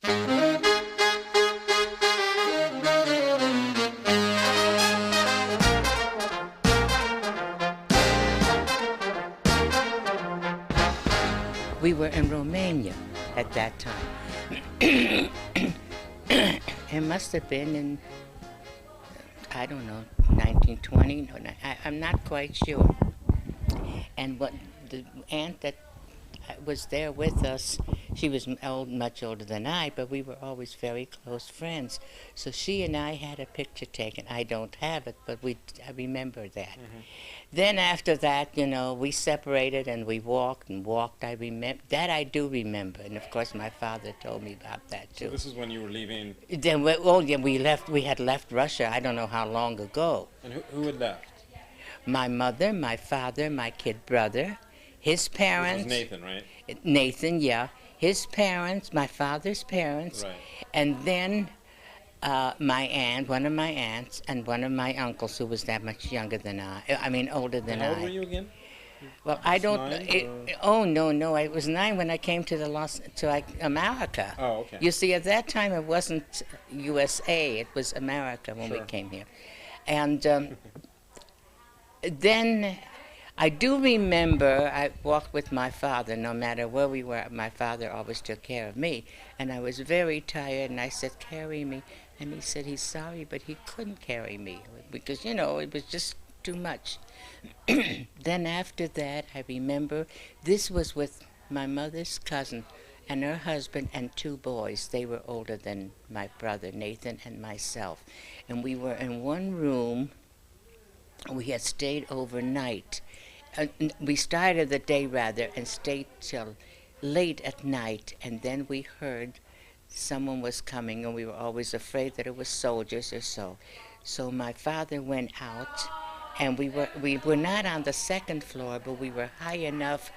We were in Romania at that time. It must have been in, I don't know, 1920. No, I'm not quite sure. And what the aunt that was there with us, she was much older than I, but we were always very close friends. So she and I had a picture taken. I don't have it, but I remember that. Then after that, we separated and we walked and walked. I remember that. I do remember, and of course my father told me about that too. So this is when you were leaving. Then, we left. We had left Russia. I don't know how long ago. And who had left? My mother, my father, my kid brother, his parents. This was Nathan, right? Nathan, yeah. His parents, my father's parents, Right. and then my aunt, one of my aunts, and one of my uncles who was that much younger than older than How I. old were you again? Well, I don't. 9, oh no! I was 9 when I came to America. Oh, okay. You see, at that time it wasn't USA; it was America when we Sure. came here, and then I do remember I walked with my father. No matter where we were, my father always took care of me, and I was very tired. And I said, "Carry me," and he said he's sorry, but he couldn't carry me because it was just too much. Then after that, I remember this was with my mother's cousin and her husband and 2 boys. They were older than my brother Nathan and myself, and we were in one room. We had stayed overnight. We started the day rather and stayed till late at night, and then we heard someone was coming, and we were always afraid that it was soldiers or so. So my father went out, and we were not on the 2nd floor, but we were high enough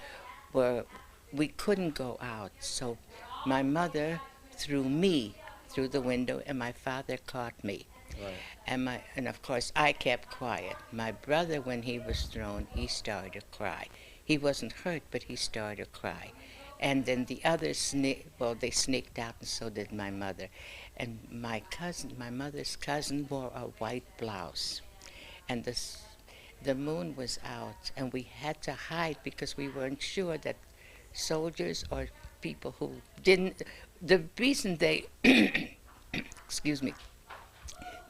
where we couldn't go out. So my mother threw me through the window, and my father caught me. Right. And of course I kept quiet. My brother, when he was thrown, he started to cry. He wasn't hurt, but he started to cry. And then the others they sneaked out, and so did my mother. And my mother's cousin, wore a white blouse, and the moon was out, and we had to hide because we weren't sure that soldiers or people who didn't. The reason they, excuse me.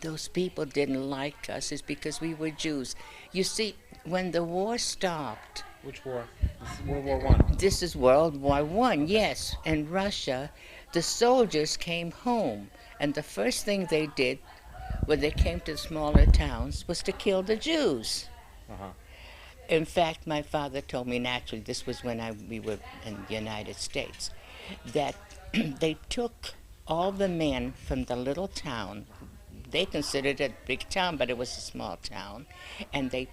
Those people didn't like us is because we were Jews. You see, when the war stopped. Which war? This is World War I. This is World War I, yes. In Russia, the soldiers came home, and the first thing they did when they came to the smaller towns was to kill the Jews. Uh-huh. In fact, my father told me, naturally, this was when we were in the United States, that they took all the men from the little town. They considered it a big town, but it was a small town, and they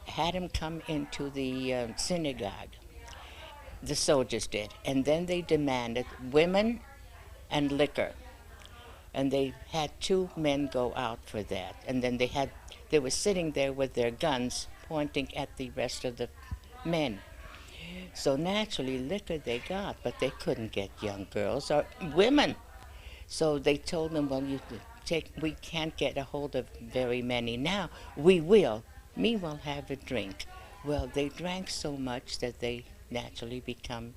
had him come into the synagogue. The soldiers did, and then they demanded women and liquor, and they had 2 men go out for that, and then they were sitting there with their guns pointing at the rest of the men. So naturally, liquor they got, but they couldn't get young girls or women. So they told them, well, we can't get a hold of very many now. We will. Meanwhile, have a drink. Well, they drank so much that they naturally became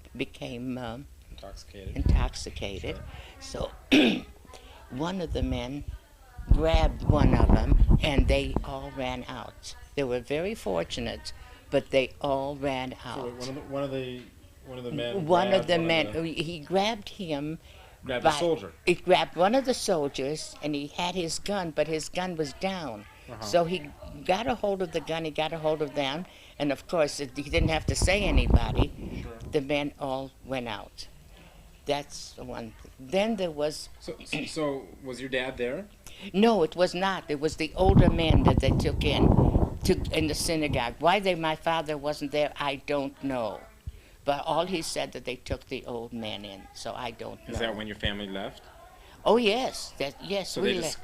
intoxicated. Sure. So one of the men grabbed one of them, and they all ran out. They were very fortunate, but they all ran out. So one of the men. One of the men. He grabbed him. Grabbed a soldier. He grabbed one of the soldiers, and he had his gun, but his gun was down. Uh-huh. So he got a hold of the gun, he got a hold of them, and of course, he didn't have to say anybody. Sure. The men all went out. That's one thing. Then there was... So was your dad there? No, it was not. It was the older men that they took in the synagogue. Why my father wasn't there, I don't know. But all he said that they took the old men in, so I don't know. Is that when your family left? Oh yes, yes. So we they just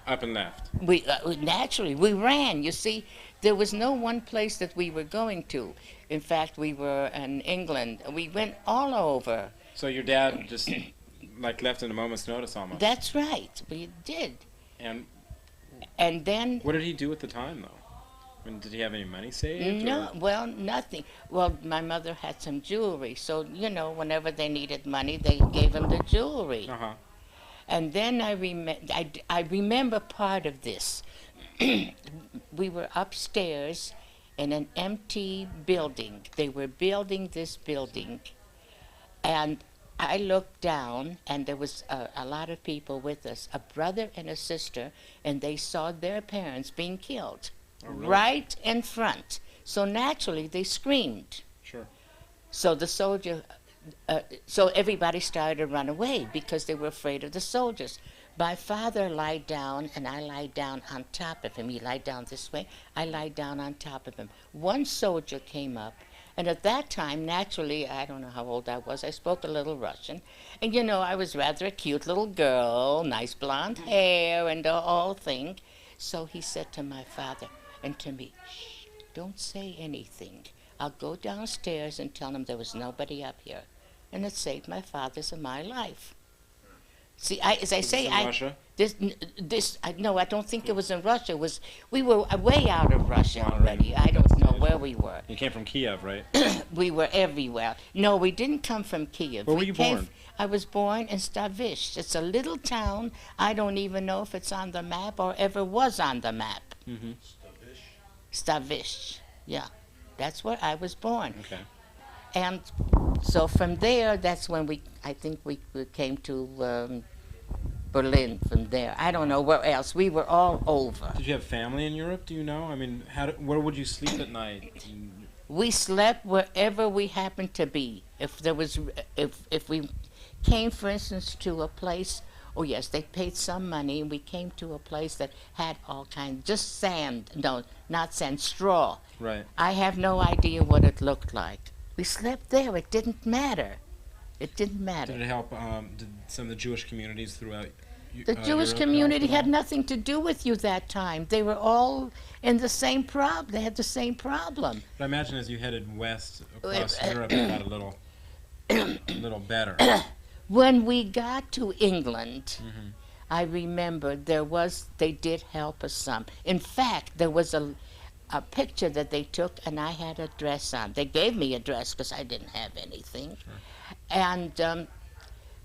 up and left. We naturally we ran. You see, there was no one place that we were going to. In fact, we were in England. We went all over. So your dad just like left in a moment's notice almost. That's right, we did. And And then, what did he do at the time, though? I mean, did he have any money saved? no, Or? well, nothing. Well, my mother had some jewelry, so, whenever they needed money, they gave him the jewelry. Uh-huh. And then I remember part of this. We were upstairs in an empty building. They were building this building, and I looked down, and there was a lot of people with us, a brother and a sister, and they saw their parents being killed Oh, really? right in front. So naturally, they screamed. Sure. So the soldier, so everybody started to run away because they were afraid of the soldiers. My father lied down, and I lied down on top of him. He lied down this way. I lied down on top of him. One soldier came up, and at that time, naturally, I don't know how old I was. I spoke a little Russian, and I was rather a cute little girl, nice blonde hair, and the whole thing. So he said to my father and to me, "Shh, don't say anything. I'll go downstairs and tell him there was nobody up here," and it saved my father's and my life. See, as I Was say, this in Russia? No, I don't think it was in Russia. We were way out of Russia Wow, already. right. I don't know where we were. You came from Kiev, right? We were everywhere. No, we didn't come from Kiev. Where We were you came born? I was born in Stavish. It's a little town. I don't even know if it's on the map or ever was on the map. Mm-hmm. Stavish, yeah. That's where I was born. Okay. And so from there, that's when I think we came to Berlin from there. I don't know where else. We were all over. Did you have family in Europe? Do you know? I mean, where would you sleep at night? We slept wherever we happened to be. If we came, for instance, to a place, oh yes, they paid some money, and we came to a place that had all kinds, just sand, no, not sand, straw. Right. I have no idea what it looked like. We slept there. It didn't matter. It didn't matter. Did it help? Did some of the Jewish communities throughout? The Jewish Europe community help at had all? nothing to do with you that time. They were all in the same problem. They had the same problem. But I imagine as you headed west across Europe, it got a little better. When we got to England, Mhm. I remember they did help us some. In fact, there was a picture that they took, and I had a dress on. They gave me a dress because I didn't have anything. Sure. And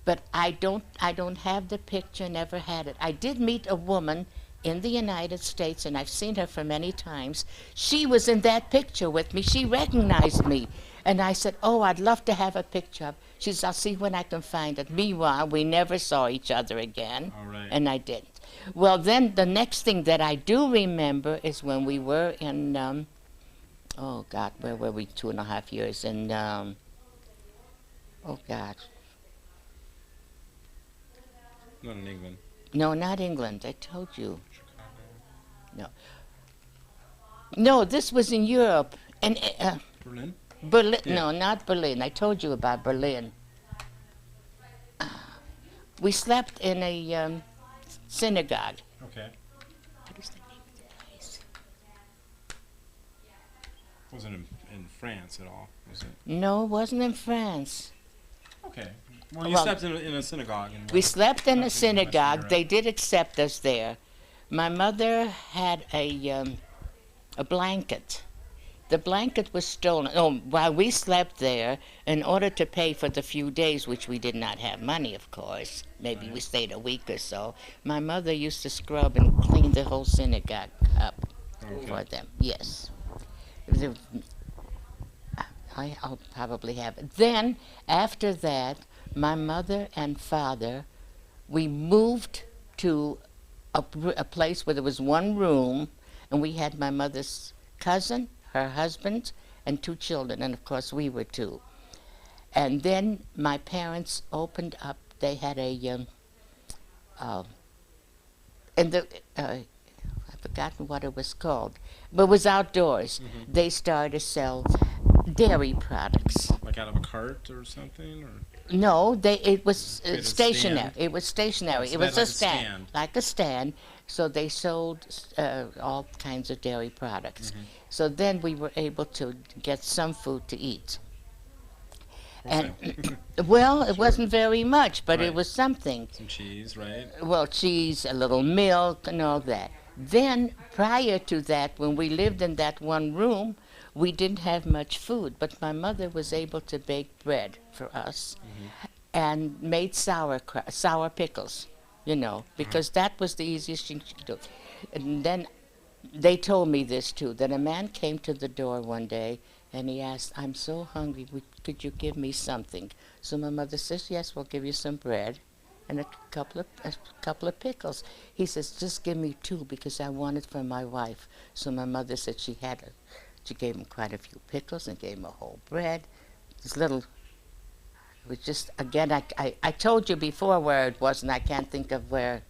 but I don't have the picture, never had it. I did meet a woman in the United States, and I've seen her for many times. She was in that picture with me. She recognized me. And I said, "Oh, I'd love to have a picture of." She said, "I'll see when I can find it." Meanwhile, we never saw each other again. All right. And I didn't. Well, then the next thing that I do remember is when we were in, oh God, where were we 2.5 years? In, oh God. Not in England. No, not England. I told you. Chicago. No, this was in Europe. And Berlin. Berlin. Yeah. No, not Berlin. I told you about Berlin. We slept in a synagogue. Okay. What is the name of the place? Wasn't in France at all, was it? No, it wasn't in France. Okay. Well, you Well, slept in a synagogue. We slept in a Western synagogue. Europe. They did accept us there. My mother had a blanket. The blanket was stolen. Oh, while we slept there, in order to pay for the few days, which we did not have money, of course, maybe we stayed a week or so, my mother used to scrub and clean the whole synagogue up for them. Yes. I'll probably have it. Then, after that, my mother and father, we moved to a place where there was one room, and we had my mother's cousin, her husband, and 2 children, and of course we were 2. And then my parents opened up, they had I've forgotten what it was called, but it was outdoors. Mhm. They started to sell dairy products. Like out of a cart or something, or No, it was It was stationary. stand? It was stationary. So It they was had a like a stand, stand. like a stand. So they sold all kinds of dairy products. Mhm. So then we were able to get some food to eat. And Okay. well, it Sure. wasn't very much, but it Right. was something. Some cheese, right? Well, cheese, a little milk, and all that. Then, prior to that, when we lived in that one room, we didn't have much food, but my mother was able to bake bread for us Mm-hmm. and made sour pickles, because that was the easiest thing she could do. And then they told me this too, that a man came to the door one day and he asked, "I'm so hungry, could you give me something?" So my mother says, "Yes, we'll give you some bread and a couple of pickles." He says, "Just give me two because I want it for my wife." So my mother said she gave him quite a few pickles and gave him a whole bread. This little, it was just, again, I told you before where it was and I can't think of where.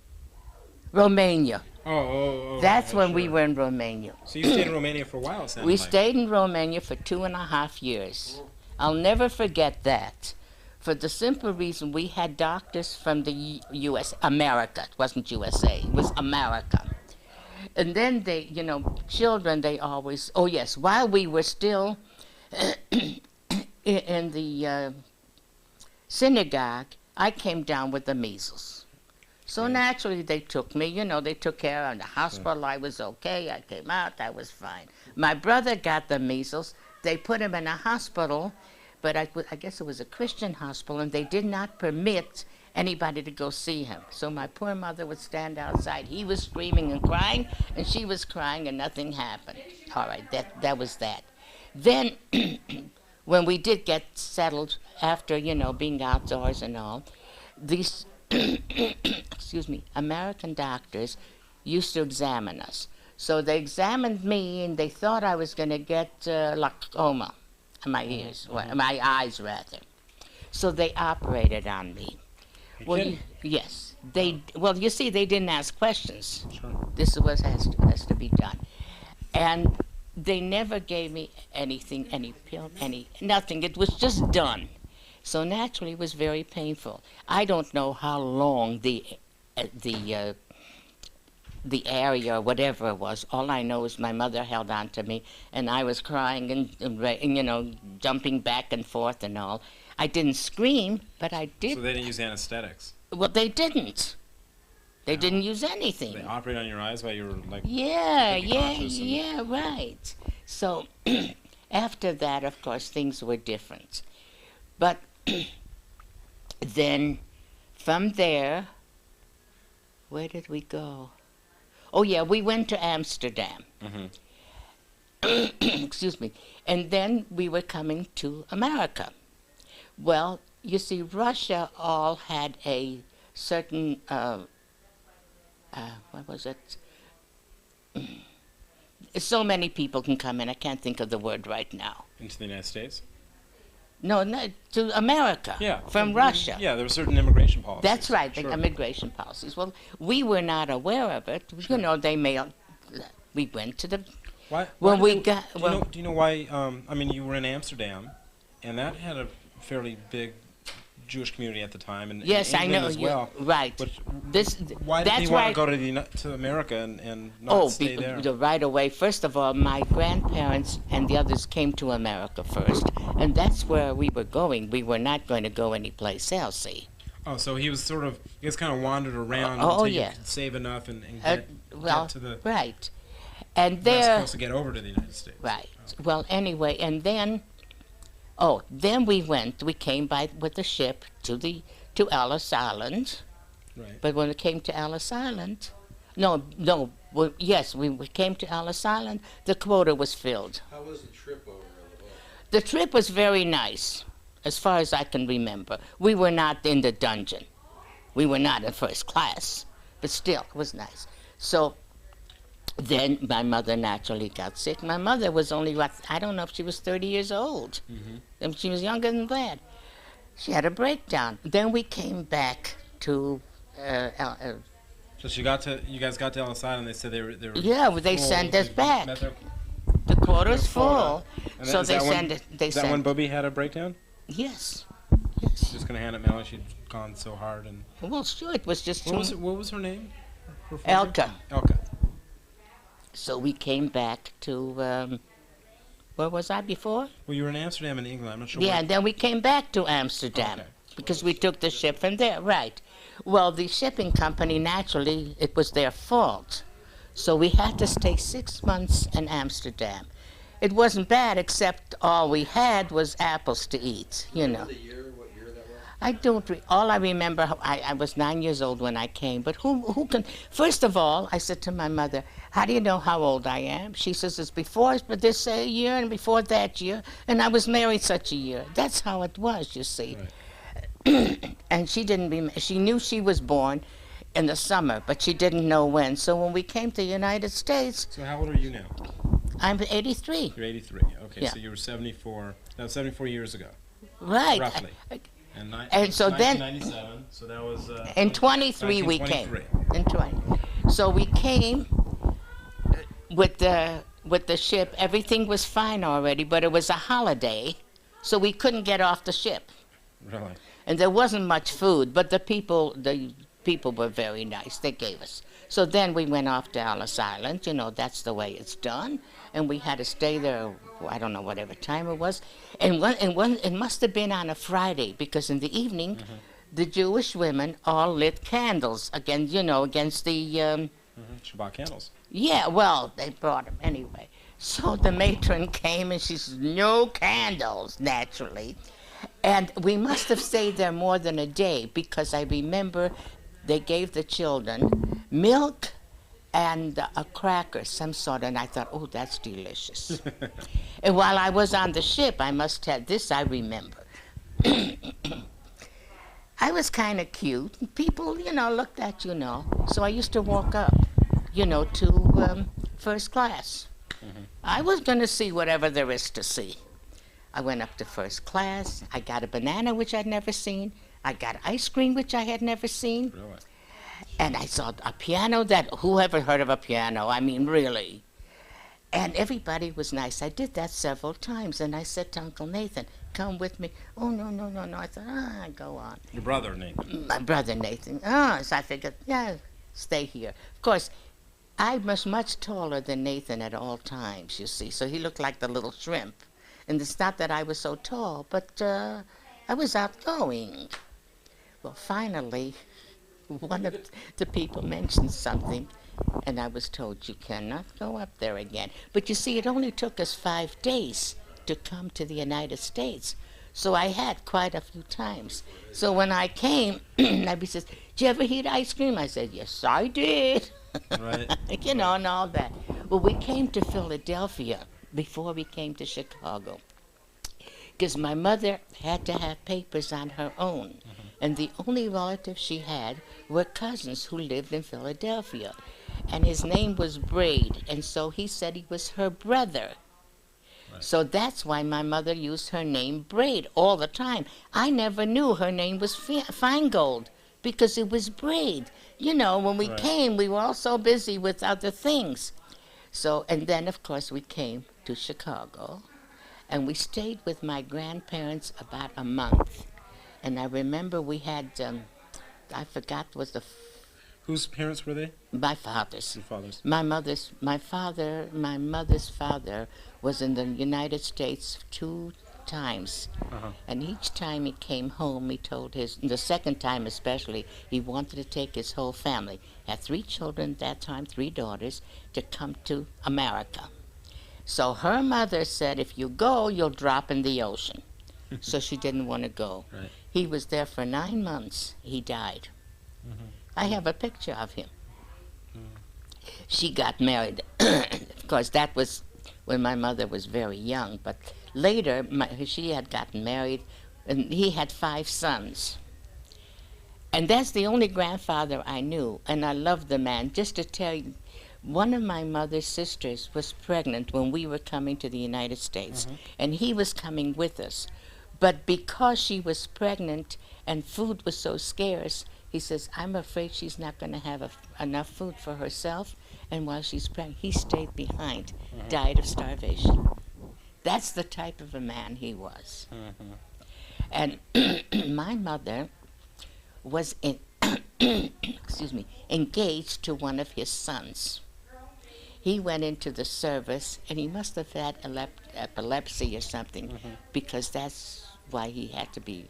Romania. That's Right, when we sure. were in Romania. So you stayed in Romania for a while, it sounded We like. stayed in Romania for 2.5 years. I'll never forget that. For the simple reason we had doctors from the U.S., America. It wasn't USA, it was America. And then they, children, they always, oh yes, while we were still in the synagogue, I came down with the measles. So Right. naturally, they took me. They took care of me. In the hospital. I was okay. I came out. I was fine. My brother got the measles. They put him in a hospital, but I guess it was a Christian hospital, and they did not permit anybody to go see him. So my poor mother would stand outside. He was screaming and crying, and she was crying, and nothing happened. All right, that was that. Then, when we did get settled after, being outdoors and all, these excuse me, American doctors used to examine us. So they examined me and they thought I was going to get glaucoma in my ears, my eyes rather. So they operated on me. You Well, kidding? yes, well, you see, they didn't ask questions. Sure. This is what has to be done. And they never gave me anything, any pill, nothing. It was just done. So naturally, it was very painful. I don't know how long the area or whatever it was. All I know is my mother held on to me, and I was crying and jumping back and forth and all. I didn't scream, but I did. So they didn't use anesthetics. Well, they didn't. They No. didn't use They anything. operate on your eyes while you were like. Yeah, completely yeah, conscious and- yeah, right. So after that, of course, things were different. But then from there, where did we go? Oh, yeah, we went to Amsterdam. Mhm. Excuse me. And then we were coming to America. Well, you see, Russia all had a certain, what was it? So many people can come in. I can't think of the word right now. Into the United States. No, to America. Yeah. From Russia. Yeah, there were certain immigration policies. That's right, the Sure. immigration policies. Well, we were not aware of it. Sure. They mailed. We went to the. Why? When why we did got. Do you, Well, know, do you know why? I mean, you were in Amsterdam, and that had a fairly big Jewish community at the time, and yes, in I England know. as well. Right. But This. why did that's they want why. to go to America and not Oh, stay there? right away. First of all, my grandparents and the others came to America first, and that's where we were going. We were not going to go anyplace else. See. Oh, so he was sort of, he just kind of wandered around Oh, until yeah. you could save enough and Uh, get, well, get to the right. And West there. Coast to get over to the United States. Right. Well, anyway, and then, then we came by with the ship to Ellis Island. Right. But when it came to Ellis Island, yes, we came to Ellis Island, the quota was filled. How was the trip over the boat? The trip was very nice, as far as I can remember. We were not in the dungeon. We were not in first class, but still, it was nice. So then my mother naturally got sick. My mother was only, I don't know if she was 30 years old. Mm-hmm. And she was younger than that. She had a breakdown. Then we came back to, So you guys got to Ellis Island. They said they were. yeah, well, they full. sent us They back. met their- The quota's their quota. full. And So is they that when- sent it. They Is that when sent. Bobby had a breakdown? Yes. She Yes. was gonna hand it Melanie. She'd gone so hard and. Well, sure, it was just What was her name? Her full name? Elka. Elka. So we came back to Where was I before? Well, you were in Amsterdam in England. I'm not sure. Yeah, where. and then we came back to Amsterdam Okay. because we took the ship from there. Right. Well, the shipping company, naturally, it was their fault. So we had to stay 6 months in Amsterdam. It wasn't bad, except all we had was apples to eat, you know. The year, what year that was? I don't. All I remember, I was 9 years old when I came. But who can? First of all, I said to my mother, "How do you know how old I am?" She says, "It's before this year and before that year, and I was married such a year." That's how it was, you see. Right. And she didn't. She knew she was born in the summer, but she didn't know when. So when we came to the United States, So how old are you now? I'm 83. You're 83. Okay, Yeah. so you were 74. No, 74 years ago, Right. roughly. And so then- 1997. So that was. In 23 we came. 1923. In 20. So we came with the ship. Everything was fine already, but it was a holiday, so we couldn't get off the ship. Really. And there wasn't much food, but the people were very nice. They gave us. So then we went off to Ellis Island. You know, that's the way it's done. And we had to stay there, I don't know, whatever time it was. And it must have been on a Friday, because in the evening, the Jewish women all lit candles against the... Shabbat candles. Yeah, well, they brought them anyway. So the matron came and she said, "No candles," naturally. And we must have stayed there more than a day, because I remember they gave the children milk and a cracker, some sort, and I thought, oh, that's delicious. And while I was on the ship, I must have this I remember. I was kind of cute. People, looked at, So I used to walk up, to first class. I was going to see whatever there is to see. I went up to first class. I got a banana, which I'd never seen. I got ice cream, which I had never seen. Really. And I saw a piano whoever heard of a piano? I mean, really. And everybody was nice. I did that several times. And I said to Uncle Nathan, "Come with me." "Oh, no. I thought, go on. Your brother, Nathan. My brother Nathan. So I figured, yeah, stay here. Of course, I was much taller than Nathan at all times, you see. So he looked like the little shrimp. And it's not that I was so tall, but I was outgoing. Well, finally, one of the people mentioned something, and I was told, "You cannot go up there again." But you see, it only took us 5 days to come to the United States. So I had quite a few times. So when I came, Abby says, "Did you ever eat ice cream?" I said, "Yes, I did." Right. And all that. Well, we came to Philadelphia before we came to Chicago, because my mother had to have papers on her own. And the only relatives she had were cousins who lived in Philadelphia. And his name was Braid, and so he said he was her brother. Right. So that's why my mother used her name Braid all the time. I never knew her name was Feingold, because it was Braid. When we Right. came, we were all so busy with other things. So, and then, of course, we came to Chicago, and we stayed with my grandparents about a month. And I remember we had, I forgot was Whose parents were they? my father's. Your father's. My mother's father was in the United States 2 times. And each time he came home, he told the second time especially, he wanted to take his whole family. Had 3 children at that time, 3 daughters, to come to America. So her mother said, "If you go, you'll drop in the ocean." So she didn't want to go. Right. He was there for 9 months. He died. I have a picture of him. She got married. Of course, that was when my mother was very young. But later, she had gotten married, and he had 5 sons. And that's the only grandfather I knew. And I loved the man. Just to tell you, one of my mother's sisters was pregnant when we were coming to the United States. And he was coming with us. But because she was pregnant and food was so scarce, he says, "I'm afraid she's not going to have enough food for herself. And while she's pregnant," he stayed behind, died of starvation. That's the type of a man he was. And my mother was engaged to one of his sons. He went into the service, and he must have had epilepsy or something, because that's why he had to be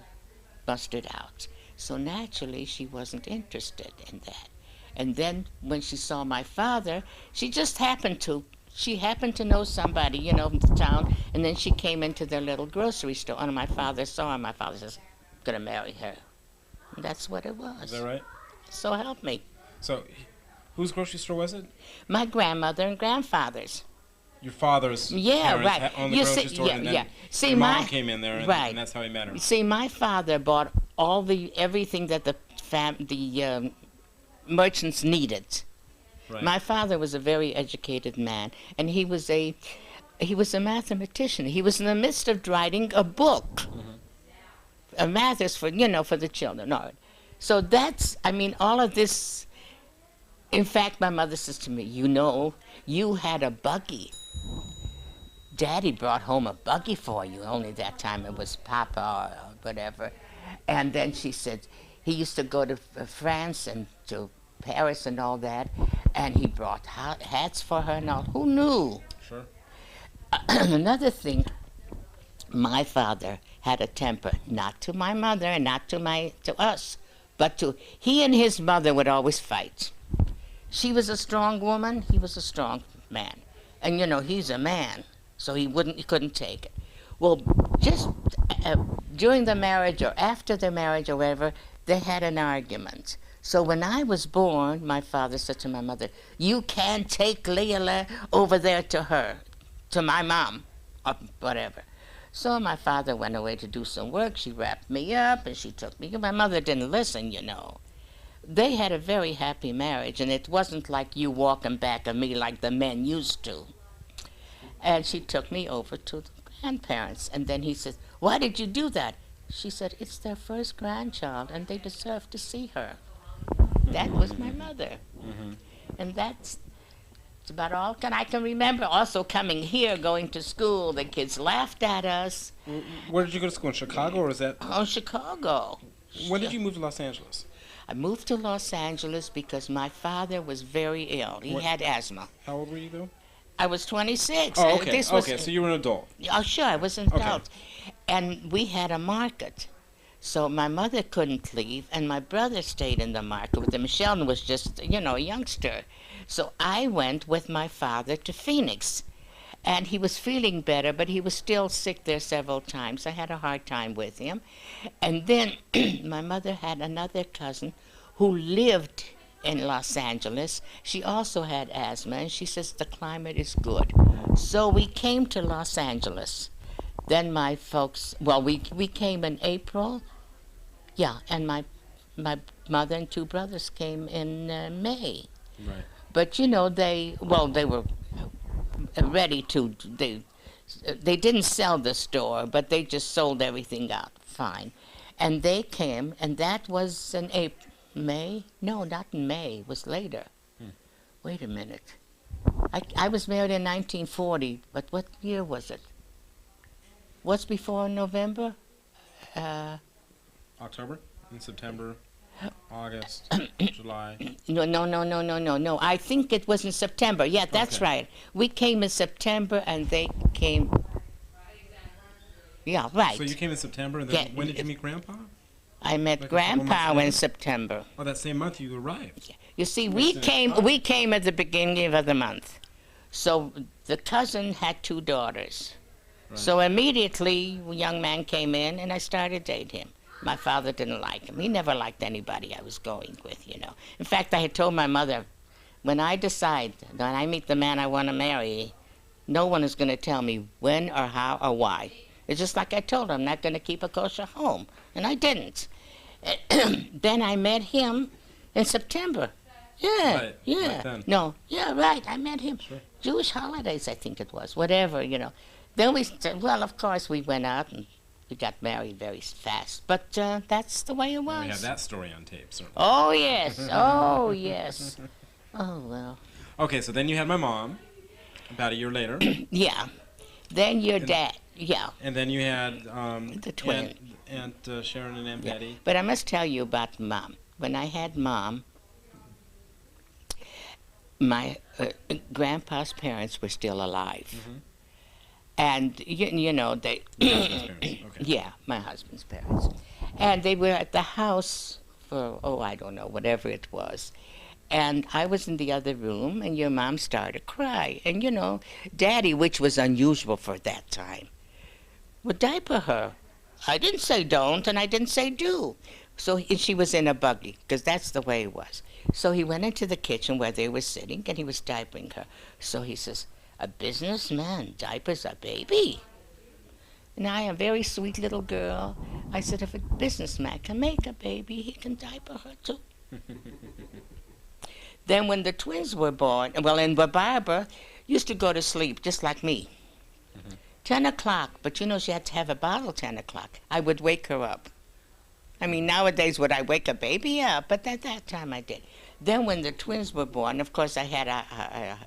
busted out. So naturally, she wasn't interested in that. And then when she saw my father, she happened to know somebody, from the town, and then she came into their little grocery store, and my father saw her. My father says, "Gonna marry her." And that's what it was. Is that right? So help me. So, whose grocery store was it? My grandmother and grandfather's. Your father's Yeah, parents right. owned the You grocery see, store, yeah, and then yeah. See, your mom my- came in there, and, right. and that's how he met her. See, my father bought everything that the merchants needed. Right. My father was a very educated man, and he was a mathematician. He was in the midst of writing a book. A math is for the children. All right. So all of this. In fact, my mother says to me, you had a buggy. Daddy brought home a buggy for you. Only that time it was Papa or whatever. And then she said, he used to go to France and to Paris and all that, and he brought hats for her and all. Who knew? Sure. Another thing, my father had a temper, not to my mother and not to us, but he and his mother would always fight. She was a strong woman, he was a strong man. And he's a man, so he couldn't take it. Well, just during the marriage or after the marriage or whatever, they had an argument. So when I was born, my father said to my mother, "You can't take Leah over there to my mom," or whatever. So my father went away to do some work. She wrapped me up and she took me. My mother didn't listen, They had a very happy marriage, and it wasn't like you walking back of me like the men used to. And she took me over to the grandparents. And then he said, "Why did you do that?" She said, "It's their first grandchild, and they deserve to see her." That was my mother. And that's about all I can remember. Also coming here, going to school, the kids laughed at us. Where did you go to school? In Chicago, or is that? Oh, Chicago. When did you move to Los Angeles? I moved to Los Angeles because my father was very ill. He had asthma. How old were you, though? I was 26. Oh, okay. This was, okay, so you were an adult. Oh, sure, I was an adult. And we had a market. So my mother couldn't leave, and my brother stayed in the market with him. Sheldon was just, a youngster. So I went with my father to Phoenix. And he was feeling better, but he was still sick there several times. I had a hard time with him. And then my mother had another cousin who lived in Los Angeles. She also had asthma, and she says the climate is good. So we came to Los Angeles. Then my folks, we came in April. Yeah, and my mother and two brothers came in May. Right. But they were ready to. They didn't sell the store, but they just sold everything out. Fine, and they came, and that was in May. No, not in May. It was later. Wait a minute. I was married in 1940, but what year was it? What's before November? October, in September, August, July. No. I think it was in September. Yeah, that's Okay. right. We came in September, and they came. Yeah, right. So you came in September, and then Yeah, when did you meet Grandpa? I met like a couple months Grandpa in later? September. Oh, that same month you arrived. You see, Makes sense. we came at the beginning of the month. So the cousin had two daughters. Right. So immediately, a young man came in, and I started dating him. My father didn't like him. He never liked anybody I was going with, In fact, I had told my mother, when I meet the man I want to marry, no one is going to tell me when or how or why. It's just like I told her, I'm not going to keep a kosher home. And I didn't. Then I met him in September. Yeah, Right, yeah. right then. No, yeah, right. I met him. Sure. Jewish holidays, I think it was. Whatever, Then of course, we went out and we got married very fast. But that's the way it was. We have that story on tape, certainly. Oh, yes. Oh, yes. Oh, well. Okay, so then you had my mom, about a year later, Yeah. Then your dad. Yeah. and then you had The twin. Aunt Sharon and Aunt Yeah. Betty. But I must tell you about Mom. When I had Mom, my grandpa's parents were still alive. Mm-hmm. And, you know, they, Your husband's parents. Okay. yeah, my husband's parents. And they were at the house for, oh, I don't know, whatever it was. And I was in the other room, and your mom started to cry. And, you know, Daddy, which was unusual for that time, would diaper her. I didn't say don't, and I didn't say do. So she was in a buggy, because that's the way it was. So he went into the kitchen where they were sitting, and he was diapering her. So he says, a businessman diapers a baby? And I, a very sweet little girl, I said, if a businessman can make a baby, he can diaper her too. Then when the twins were born, well, and Barbara used to go to sleep just like me. 10 o'clock, but you know she had to have a bottle 10 o'clock. I would wake her up. I mean, nowadays would I wake a baby up? But at that time I did. Then when the twins were born, of course I had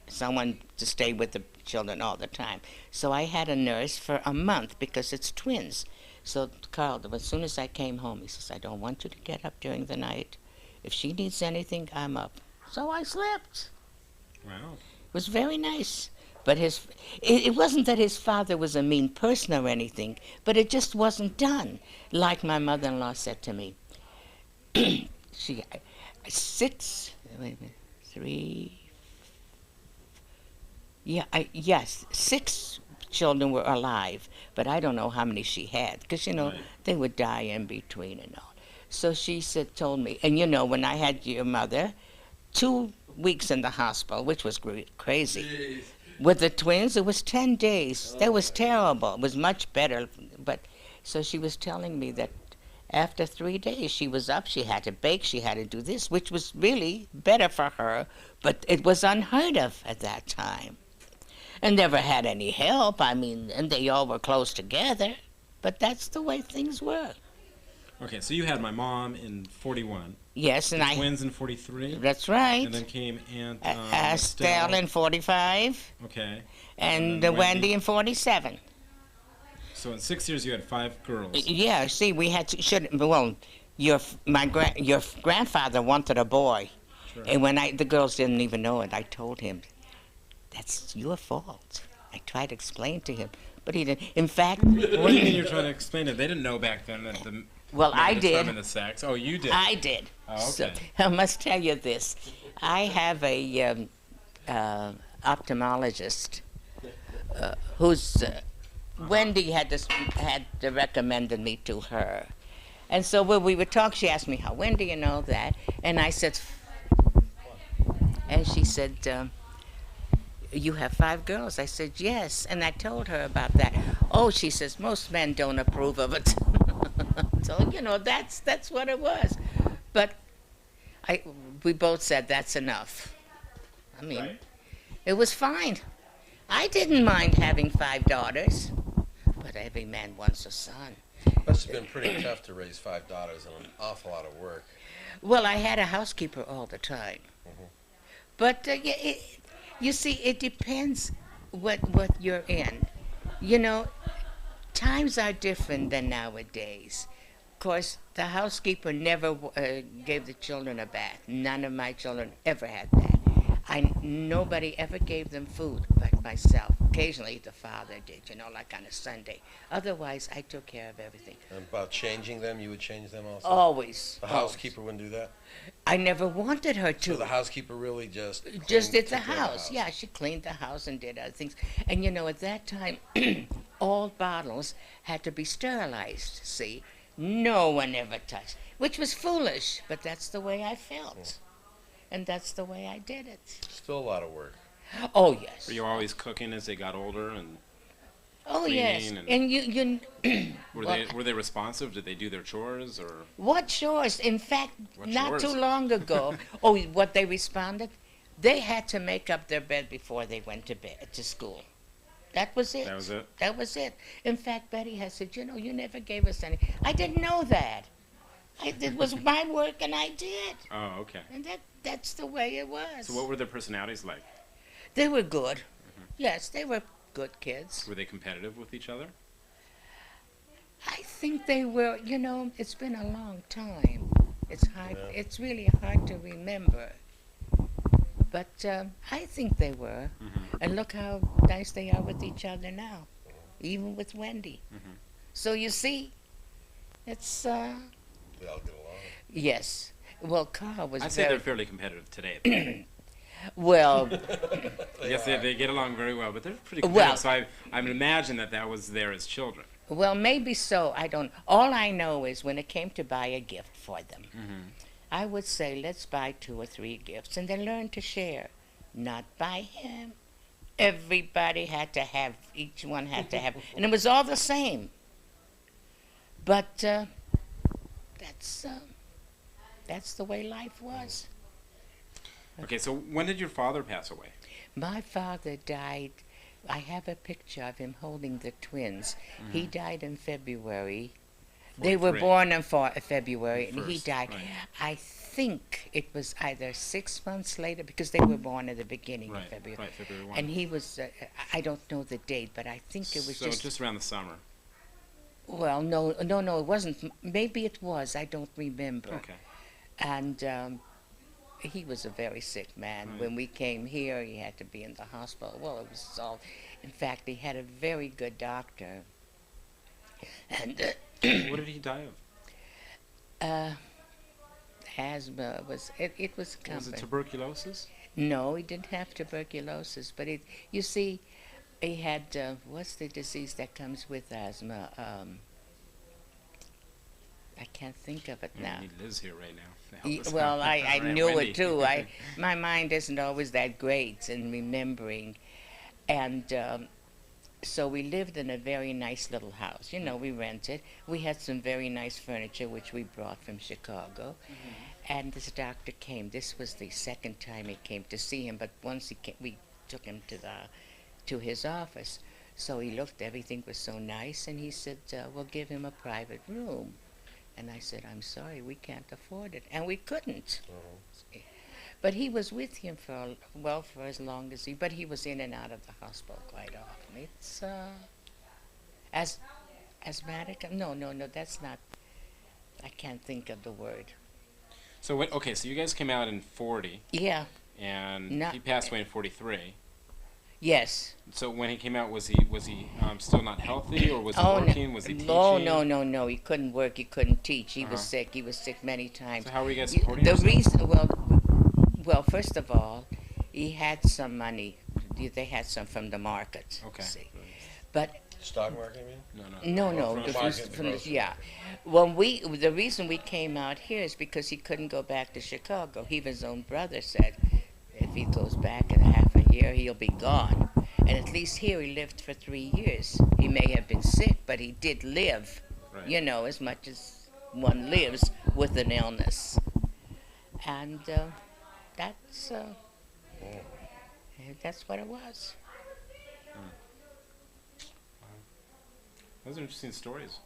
someone to stay with the children all the time. So I had a nurse for a month because it's twins. So Carl, as soon as I came home, he says, I don't want you to get up during the night. If she needs anything, I'm up. So I slept. Wow. It was very nice. But it wasn't that his father was a mean person or anything, but it just wasn't done. Like my mother-in-law said to me, she, yes, 6 children were alive, but I don't know how many she had, because, you know, Right. they would die in between and all. So she told me, and you know, when I had your mother, 2 weeks in the hospital, which was crazy. Jeez. With the twins, it was 10 days. That was terrible. It was much better. But so she was telling me that after 3 days, she was up. She had to bake. She had to do this, which was really better for her. But it was unheard of at that time. And never had any help. I mean, and they all were close together. But that's the way things were. Okay, so you had my mom in 41, Yes, and I. twins in 43, That's right. and then came Aunt Estelle in 45, Okay. and then Wendy in 47. So in 6 years you had 5 girls. Yeah, see, we had to, well, your grandfather wanted a boy, Sure. and when the girls didn't even know it, I told him, that's your fault. I tried to explain to him, but he didn't. In fact, What do you mean you're trying to explain it? They didn't know back then that the well, I determine did. the sex. Oh, you did. I did. Oh, So, okay. I must tell you this. I have a ophthalmologist who's Wendy had recommended me to her, and so when we would talk, she asked me how Wendy and all that, and I said, and she said, you have 5 girls. I said yes, and I told her about that. Oh, she says most men don't approve of it. So you know that's what it was, but we both said that's enough. I mean, Right. it was fine. I didn't mind having 5 daughters, but every man wants a son. Must have been pretty tough to raise 5 daughters and an awful lot of work. Well, I had a housekeeper all the time, but you see, it depends what you're in. You know, times are different than nowadays. Of course, the housekeeper never gave the children a bath. None of my children ever had that. Nobody ever gave them food but myself. Occasionally the father did, you know, like on a Sunday. Otherwise, I took care of everything. And about changing them, you would change them also? Always. The always. housekeeper wouldn't do that? I never wanted her to. So the housekeeper really just Just cleaned- at the took care of house. Yeah, she cleaned the house and did other things. And you know, at that time, all bottles had to be sterilized, see? No one ever touched, which was foolish, but that's the way I felt. And that's the way I did it. Still a lot of work. Oh, yes. Were you always cooking as they got older, and Oh, yes. cleaning And you were Well, they responsive? Did they do their chores, or what chores? In fact, What not chores? too long ago, what they responded? They had to make up their bed before they went to school. That was it. that was it? That was it. In fact, Betty has said, you know, you never gave us any. I didn't know that. It was my work, and I did. Oh, okay. And that's the way it was. So what were their personalities like? They were good. Yes, they were good kids. Were they competitive with each other? I think they were, you know, it's been a long time. It's hard, Yeah. it's really hard to remember. But I think they were. Mm-hmm. And look how nice they are with each other now, even with Wendy. Mm-hmm. So you see, it's, They all get along. yes. Well, Carl was I'd say very, they're fairly competitive today. well, Yes, are. they get along very well, but they're pretty Well- competitive. So I would imagine that was there as children. well, maybe so. I don't, all I know is when it came to buy a gift for them, Mm-hmm. I would say, let's buy 2 or 3 gifts and then learn to share. Not buy him. Everybody had to have, each one had to have, and it was all the same. But that's the way life was. Okay, so when did your father pass away? My father died. I have a picture of him holding the twins. He died in February. They were 43. born in February, and he First, died. right. I think it was either 6 months later because they were born at the beginning of Right, February. right, February 1. And he was, I don't know the date, but I think it was so just around the summer. well, no, it wasn't. Maybe it was. I don't remember. Okay. And he was a very sick man. Right. When we came here, he had to be in the hospital. Well, it was all. In fact, he had a very good doctor. And What did he die of? asthma was. It was Was common. it tuberculosis? No, he didn't have tuberculosis, but it. You see, he had. What's the disease that comes with asthma? I can't think of it now. He lives here right now. to help us Well, out. I Right, knew Wendy. it too. My mind isn't always that great in remembering, and so we lived in a very nice little house. You know, we rented. We had some very nice furniture which we brought from Chicago, and this doctor came. This was the second time he came to see him, but once he came, we took him to his office. So he looked. Everything was so nice, and he said, "We'll give him a private room." And I said, "I'm sorry, we can't afford it." And we couldn't. But he was with him for as long as but he was in and out of the hospital quite often. It's, asthmatic? No, that's not, I can't think of the word. So so you guys came out in 40, Yeah, and Not- he passed away in 43. yes. So when he came out, was he still not healthy, or was he Oh, working? Was he teaching? no, he couldn't work, he couldn't teach. He was Uh-huh. sick, he was sick many times. So how were you guys You- supporting the yourself? reason, well, first of all, he had some money. They had some from the market. Okay. See. But Stock market, you mean? no, from the this market, was the from the, grocery. yeah. Well, the reason we came out here is because he couldn't go back to Chicago. His own brother said, if he goes back in half a year, he'll be gone. And at least here he lived for 3 years. He may have been sick, but he did live. Right. You know, as much as one lives with an illness. And that's what it was. Those are interesting stories.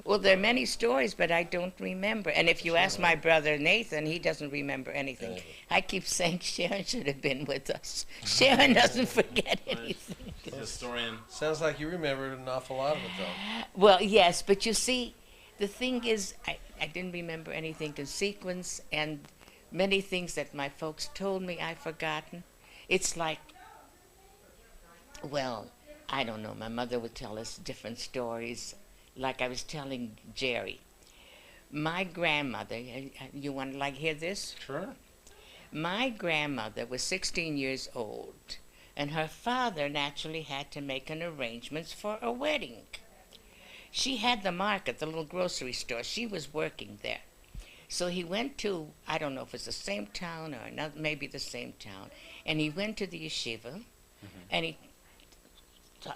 Well, there are many stories, but I don't remember. And if you ask my brother Nathan, he doesn't remember anything. I keep saying Sharon should have been with us. Sharon doesn't forget anything. He's a historian. Sounds like you remembered an awful lot of it, though. Well, yes, but you see, the thing is, I didn't remember anything in sequence, and many things that my folks told me I've forgotten. It's like, well, I don't know. My mother would tell us different stories. Like I was telling Jerry, my grandmother, you want to hear this? Sure. My grandmother was 16 years old, and her father naturally had to make an arrangements for a wedding. She had the market, the little grocery store. She was working there. So he went to, I don't know if it's the same town or another, maybe the same town, and he went to the yeshiva, and he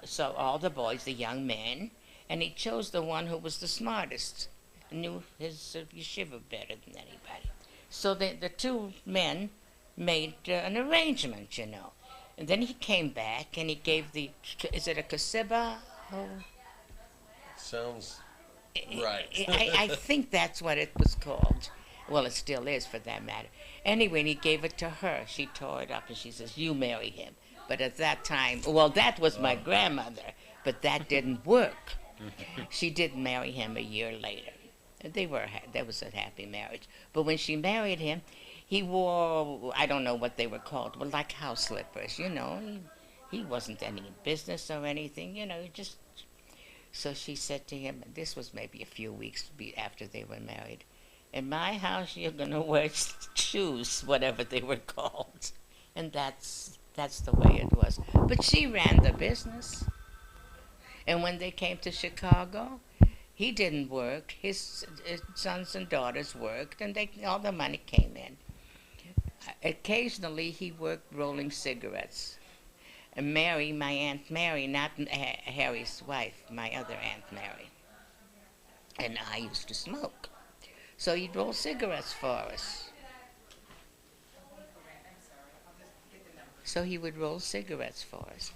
saw all the boys, the young men, and he chose the one who was the smartest, knew his yeshiva better than anybody. So the two men made an arrangement, you know. And then he came back and he gave is it a kasiba? Oh, Sounds right. I think that's what it was called. Well, it still is for that matter. Anyway, and he gave it to her. She tore it up and she says, "You marry him." But at that time, well, that was my grandmother, but that didn't work. She did marry him a year later. That was a happy marriage. But when she married him, He wore, I don't know what they were called, but like house slippers, you know. He wasn't any business or anything, you know, just. So she said to him, this was maybe a few weeks after they were married, in my house you're going to wear shoes, whatever they were called. And that's the way it was. But she ran the business. And when they came to Chicago, he didn't work. His sons and daughters worked, and all the money came in. Occasionally, he worked rolling cigarettes. And Mary, my Aunt Mary, not Harry's wife, my other Aunt Mary, and I used to smoke. So he'd roll cigarettes for us. So he would roll cigarettes for us.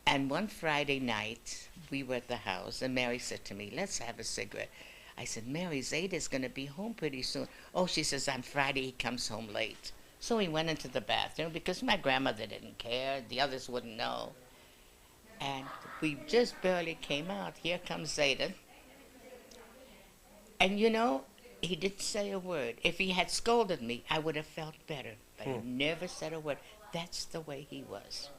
And one Friday night, we were at the house, and Mary said to me, let's have a cigarette. I said, Mary, Zeta's going to be home pretty soon. Oh, she says, on Friday he comes home late. So he went into the bathroom because my grandmother didn't care. The others wouldn't know. And we just barely came out. Here comes Zeta. And you know, he didn't say a word. If he had scolded me, I would have felt better. But he never said a word. That's the way he was.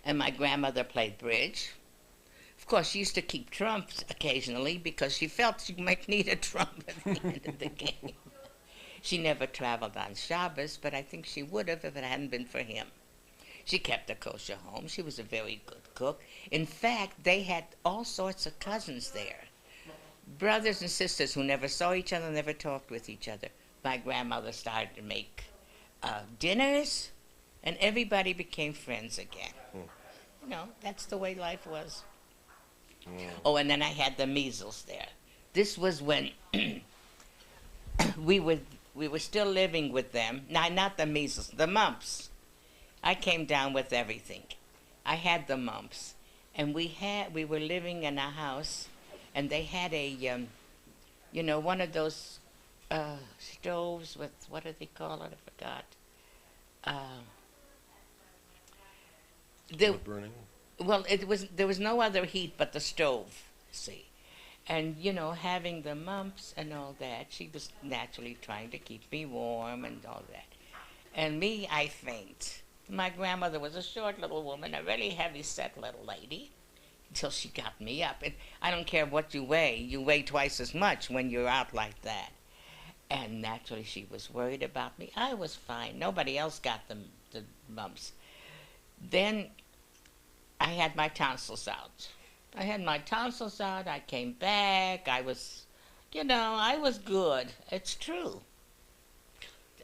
And my grandmother played bridge. Of course, she used to keep trumps occasionally because she felt she might need a trump at the end of the game. She never traveled on Shabbos, but I think she would have if it hadn't been for him. She kept a kosher home. She was a very good cook. In fact, they had all sorts of cousins there. Brothers and sisters who never saw each other, never talked with each other. My grandmother started to make dinners, and everybody became friends again. You know, that's the way life was. Oh, and then I had the measles there. This was when we were still living with them. No, not the measles, the mumps. I came down with everything. I had the mumps, and we were living in a house, and they had a, you know, one of those stoves with, what do they call it? I forgot. Wood burning? Well, there was no other heat but the stove, see. And, you know, having the mumps and all that, she was naturally trying to keep me warm and all that. And me, I faint. My grandmother was a short little woman, a really heavy-set little lady, until she got me up. And I don't care what you weigh twice as much when you're out like that. And naturally, she was worried about me. I was fine. Nobody else got the mumps. Then I had my tonsils out. I came back. I was, you know, I was good. It's true.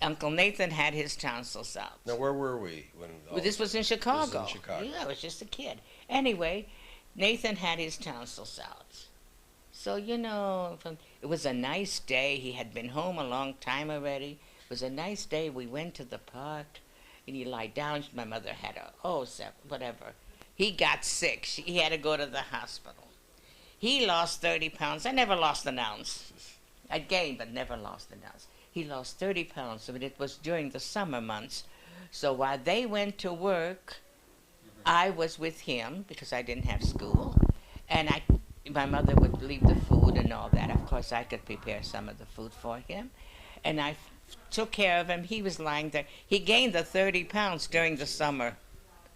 Uncle Nathan had his tonsils out. Now, where were we when? Well, this was in Chicago. This was in Chicago. Yeah, I was just a kid. Anyway, Nathan had his tonsils out. So, you know, it was a nice day. He had been home a long time already. It was a nice day. We went to the park, and he lied down. My mother had whatever. He got sick. He had to go to the hospital. He lost 30 pounds. I never lost an ounce. I gained, but never lost an ounce. He lost 30 pounds, but it was during the summer months. So while they went to work, I was with him because I didn't have school. And my mother would leave the food and all that. Of course, I could prepare some of the food for him. And I took care of him. He was lying there. He gained the 30 pounds during the summer.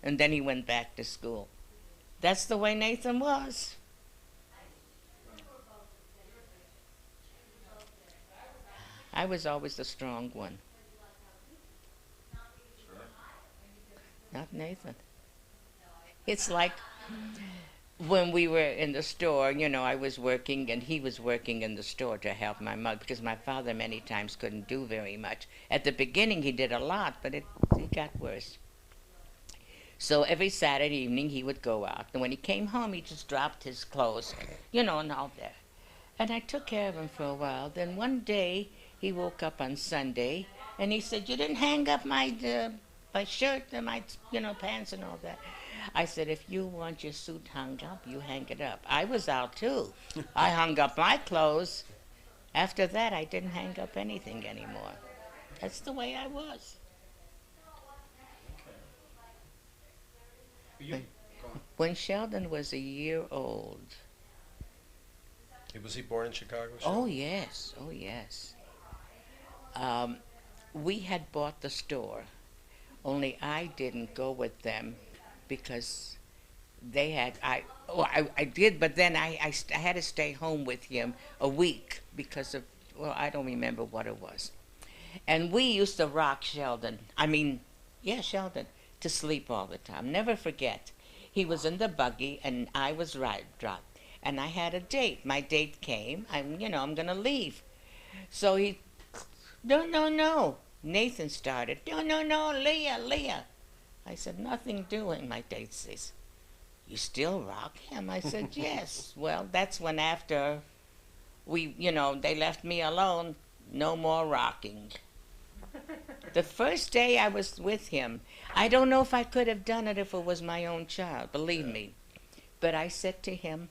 And then he went back to school. That's the way Nathan was. I was always the strong one. Not Nathan. It's like when we were in the store, you know, I was working and he was working in the store to help my mother because my father many times couldn't do very much. At the beginning he did a lot, but it got worse. So every Saturday evening he would go out. And when he came home, he just dropped his clothes, you know, and all that. And I took care of him for a while. Then one day he woke up on Sunday and he said, you didn't hang up my shirt and my, you know, pants and all that. I said, if you want your suit hung up, you hang it up. I was out too. I hung up my clothes. After that, I didn't hang up anything anymore. That's the way I was. When Sheldon was a year old. Was he born in Chicago? Oh, yes. Oh, yes. Um, we had bought the store, only I didn't go with them because they had I did, but then I had to stay home with him a week because of, well, I don't remember what it was. And we used to rock Sheldon. I mean, yeah, Sheldon, to sleep all the time. Never forget. He was in the buggy and I was right drop. And I had a date. My date came. I'm gonna leave. So he, no, no, no. Nathan started. No, no, no, Leah, Leah. I said, nothing doing. My date says, you still rock him? I said, yes. Well, that's when after they left me alone, no more rocking. The first day I was with him, I don't know if I could have done it if it was my own child, believe me. But I said to him,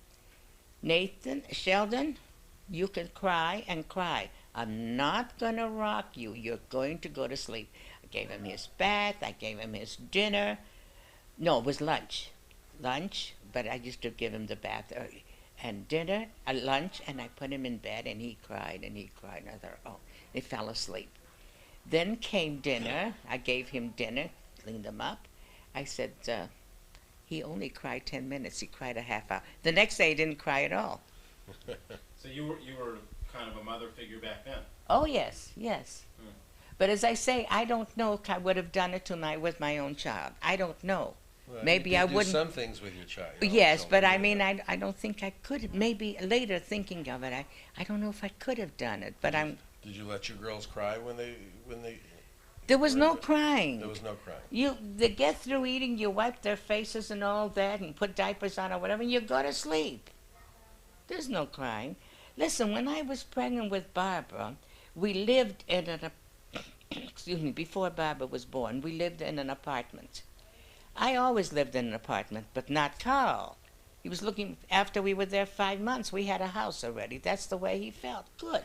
Nathan, Sheldon, you can cry and cry. I'm not going to rock you. You're going to go to sleep. I gave him his bath. I gave him his dinner. No, it was lunch. Lunch, but I used to give him the bath early. And dinner, lunch, and I put him in bed, and he cried, and he cried. And I thought, oh, he fell asleep. Then came dinner. I gave him dinner, cleaned him up. I said, he only cried 10 minutes. He cried a half hour. The next day, he didn't cry at all. So you were kind of a mother figure back then. Oh, yes, yes. But as I say, I don't know if I would have done it with my own child. I don't know. Well, Maybe you I do wouldn't. some things with your child. Yes, so but I maybe mean, I don't think I could. Maybe later thinking of it, I don't know if I could have done it. But Did you let your girls cry when they? There was no crying. There was no crying. They get through eating, you wipe their faces and all that, and put diapers on or whatever, and you go to sleep. There's no crying. Listen, when I was pregnant with Barbara, we lived in excuse me, before Barbara was born, we lived in an apartment. I always lived in an apartment, but not Carl. He was looking, after we were there 5 months, we had a house already. That's the way he felt. Good.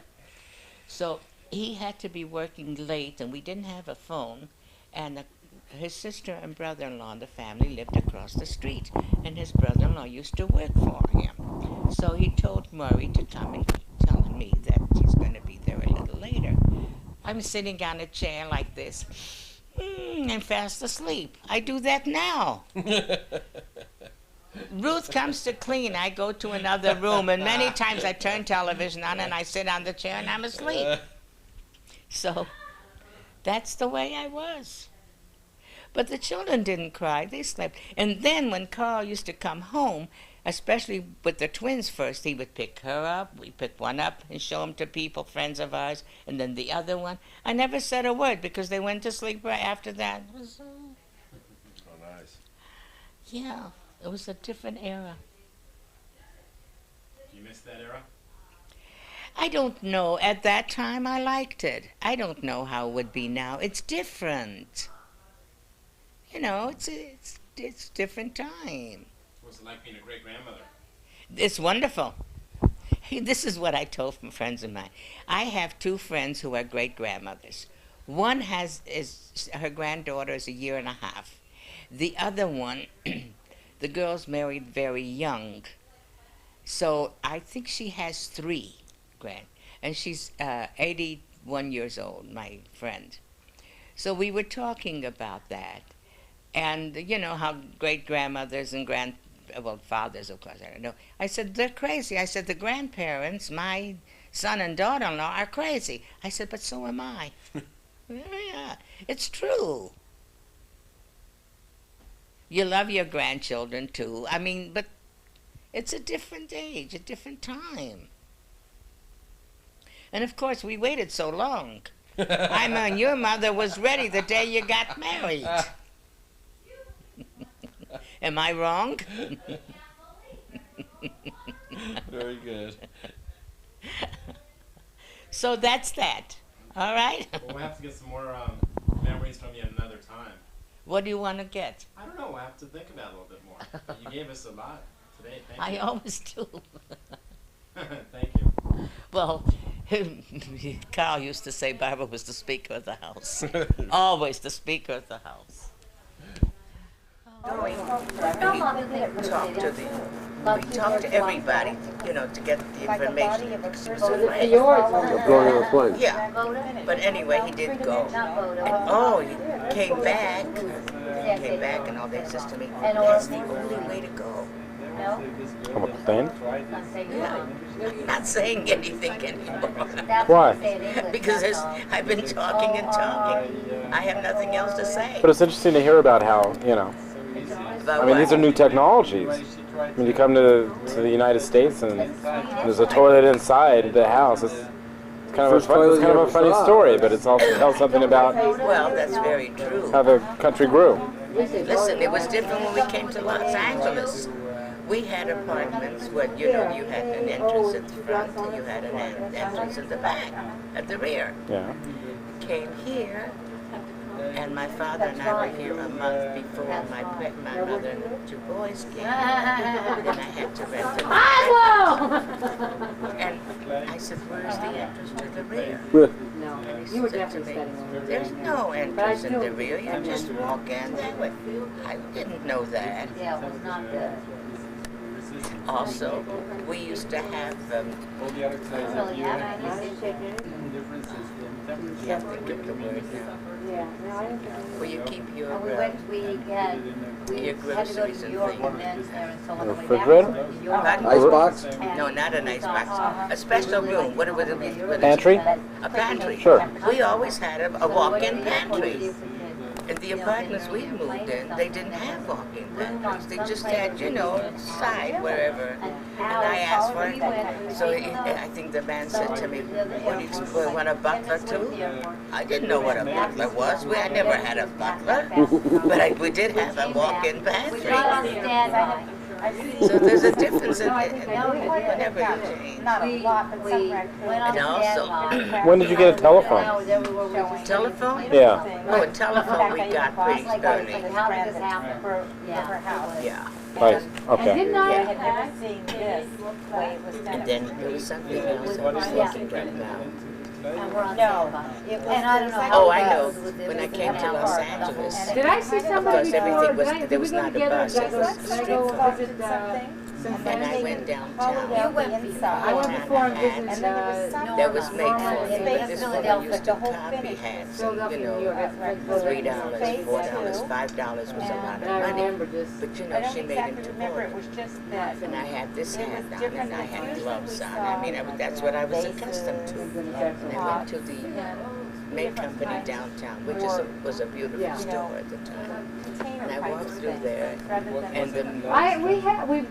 So he had to be working late, and we didn't have a phone, and his sister and brother-in-law in the family lived across the street, and his brother-in-law used to work for him. So he told Murray to come and tell me that he's going to be there a little later. I'm sitting on a chair like this, and fast asleep. I do that now. Ruth comes to clean. I go to another room, and many times I turn television on and I sit on the chair and I'm asleep. So that's the way I was. But the children didn't cry. They slept. And then when Carl used to come home, especially with the twins first, he would pick her up. We'd pick one up and show them to people, friends of ours, and then the other one. I never said a word because they went to sleep right after that. It was, Oh, nice. yeah, it was a different era. Do you miss that era? I don't know. At that time, I liked it. I don't know how it would be now. It's different. You know, it's different time. What's it like being a great grandmother? It's wonderful. Hey, this is what I told from friends of mine. I have two friends who are great grandmothers. One her granddaughter is 1.5 years. The other one, the girl's married very young. So I think she has 3 and she's 81 years old, my friend. So we were talking about that. And you know how great grandmothers and fathers, of course, I don't know. I said, they're crazy. I said, the grandparents, my son and daughter-in-law, are crazy. I said, but so am I. Yeah, it's true. You love your grandchildren, too. I mean, but it's a different age, a different time. And, of course, we waited so long. I mean, your mother was ready the day you got married. Am I wrong? Very good. So that's that. All right? Well, we'll have to get some more memories from you another time. What do you want to get? I don't know. We'll have to think about it a little bit more. But you gave us a lot today. Thank I you. always do. Thank you. Well, Carl used to say Barbara was the speaker of the house. Always the speaker of the house. Talk to the we talked to everybody, you know, to get the information. Because he was afraid. Of going on a plane. Yeah. But anyway, he did go. And he came back. He came back and all that says to me, that's the only way to go. Come on, plane? Yeah. I'm not saying anything anymore. Why? Because I've been talking and talking. I have nothing else to say. But it's interesting to hear about how, you know, But I mean, what? these are new technologies. I mean, you come to the United States and there's a toilet inside the house. It's kind of a funny story, but it's also tells something about Well, that's very true. how the country grew. Listen, it was different when we came to Los Angeles. We had apartments where, you know, you had an entrance at the front and you had an entrance at the back, at the rear. Yeah. Came here, and my father and I were here a month before my mother and the two boys came. Then I had to rent a And I said, where's the entrance to the rear? And he You were said to definitely me, studying. there's no entrance in the rear. You just walk in that way. I didn't know that. Yeah, it was not good. Also, we used to have Really have you have to get the word now. Where you keep your we had your to go to groceries and New York and things. then there and so on. The way back Refrigerator? from New York. Pardon? Icebox? No, not an icebox. A special room. What would it be? Pantry? A pantry. Sure. We always had a walk-in pantry. In the apartments we moved in, they didn't have walk-in pantries. They just had, you know, side wherever. And I asked for it. So I think the man said to me, "What do you want a butler too?" I didn't know what a butler was. I never had a butler, but we did have a walk-in pantry. So there's a difference in whenever you change. Not a lot, but some And also, When did you get a telephone? telephone? Yeah. Oh, a telephone we got pretty early. for her house. Yeah. Right. Okay. I had never seen this way it was done. And then there was something else I was thinking right now. No, it was. And I don't know how Oh, it I know. was. When I came to Los Angeles, Did I see somebody before? There was not a bus. It was a street car. Something. And I went downtown. You went inside. I went before and visited, And then there was something. That was made for me, but this Philadelphia, woman used to copy hats, and, you know, $3, $4, $5 was a lot of money. But you I know, don't she made him exactly to remember, it order. was just that. And I had this It hat was on, different and I than had usually gloves on. saw I mean, that's what I was accustomed to. And I went to the main company downtown, which was a beautiful store at the time. And I walked through there, and the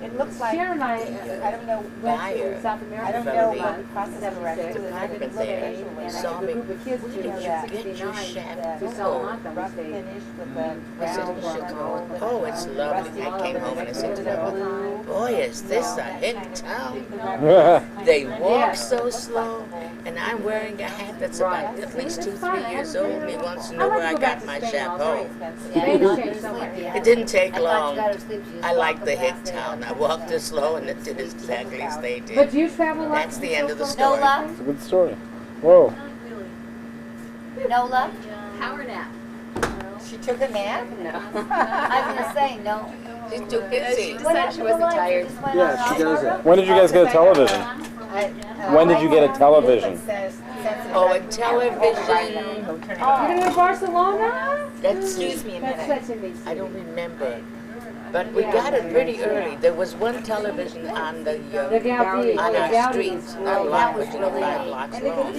It looks like, Sharon and I don't know, buyer South I America. don't from know the what process directed. department there saw me. Where did you get your shaft? Oh, Rough finish with the I said in Chicago, oh, it's lovely. I came home and I said to them, boy, is this a hick town. They walk so slow, and I'm wearing a hat that's about at least 2-3 years old, and he wants to know where I got my chapeau. It didn't take long. I like the hick town. I walked as slow, and it did exactly as they did. But you travel like That's the end of the story. Nola? It's a good story. Whoa. Nola? Power nap. She took a nap? I was gonna say, no. She's too busy. She decided she wasn't tired. Yeah, she does that. When did you guys get a television? When did you get a television? Oh, a television. You're gonna go to Barcelona? That's, That's such a I don't remember. But we got it pretty early. There was one television on the The Gaudi. on the our Gaudi street, was- not a that lot, was but you know, really 5 blocks long.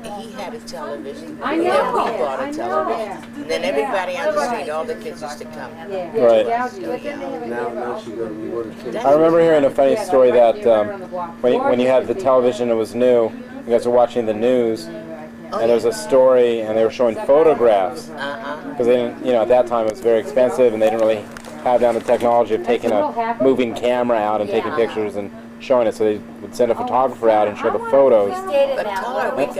He had a television. And then we bought a television. And then everybody on the street, all the kids used to come. Right. Now she goes, we go to kids. I remember hearing a funny story that when you had the television, it was new. You guys were watching the news, and there was a story, and they were showing photographs because they didn't, you know, at that time it was very expensive, and they didn't really have down the technology of taking a moving camera out and taking pictures and showing it. So they would send a photographer out and show the photos. But color, we got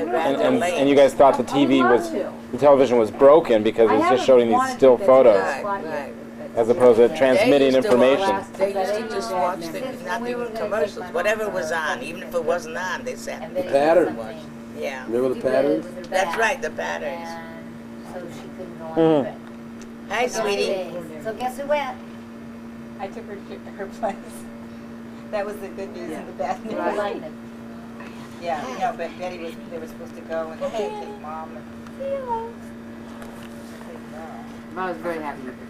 rather And late. you guys thought the television was broken because it was just showing these still photos Right. as opposed to transmitting They used to information. watch- They used to just watch not even commercials, whatever was on, even if it wasn't on, they sat. Pattern. Yeah, Remember the patterns? that's right, the patterns. So she couldn't go on the trip. Hi, sweetie. So guess who went? I took her to her place. That was the good news and the bad news. Right. Yeah, no, but Betty was, they were supposed to go and take Mom and take I was very happy with it.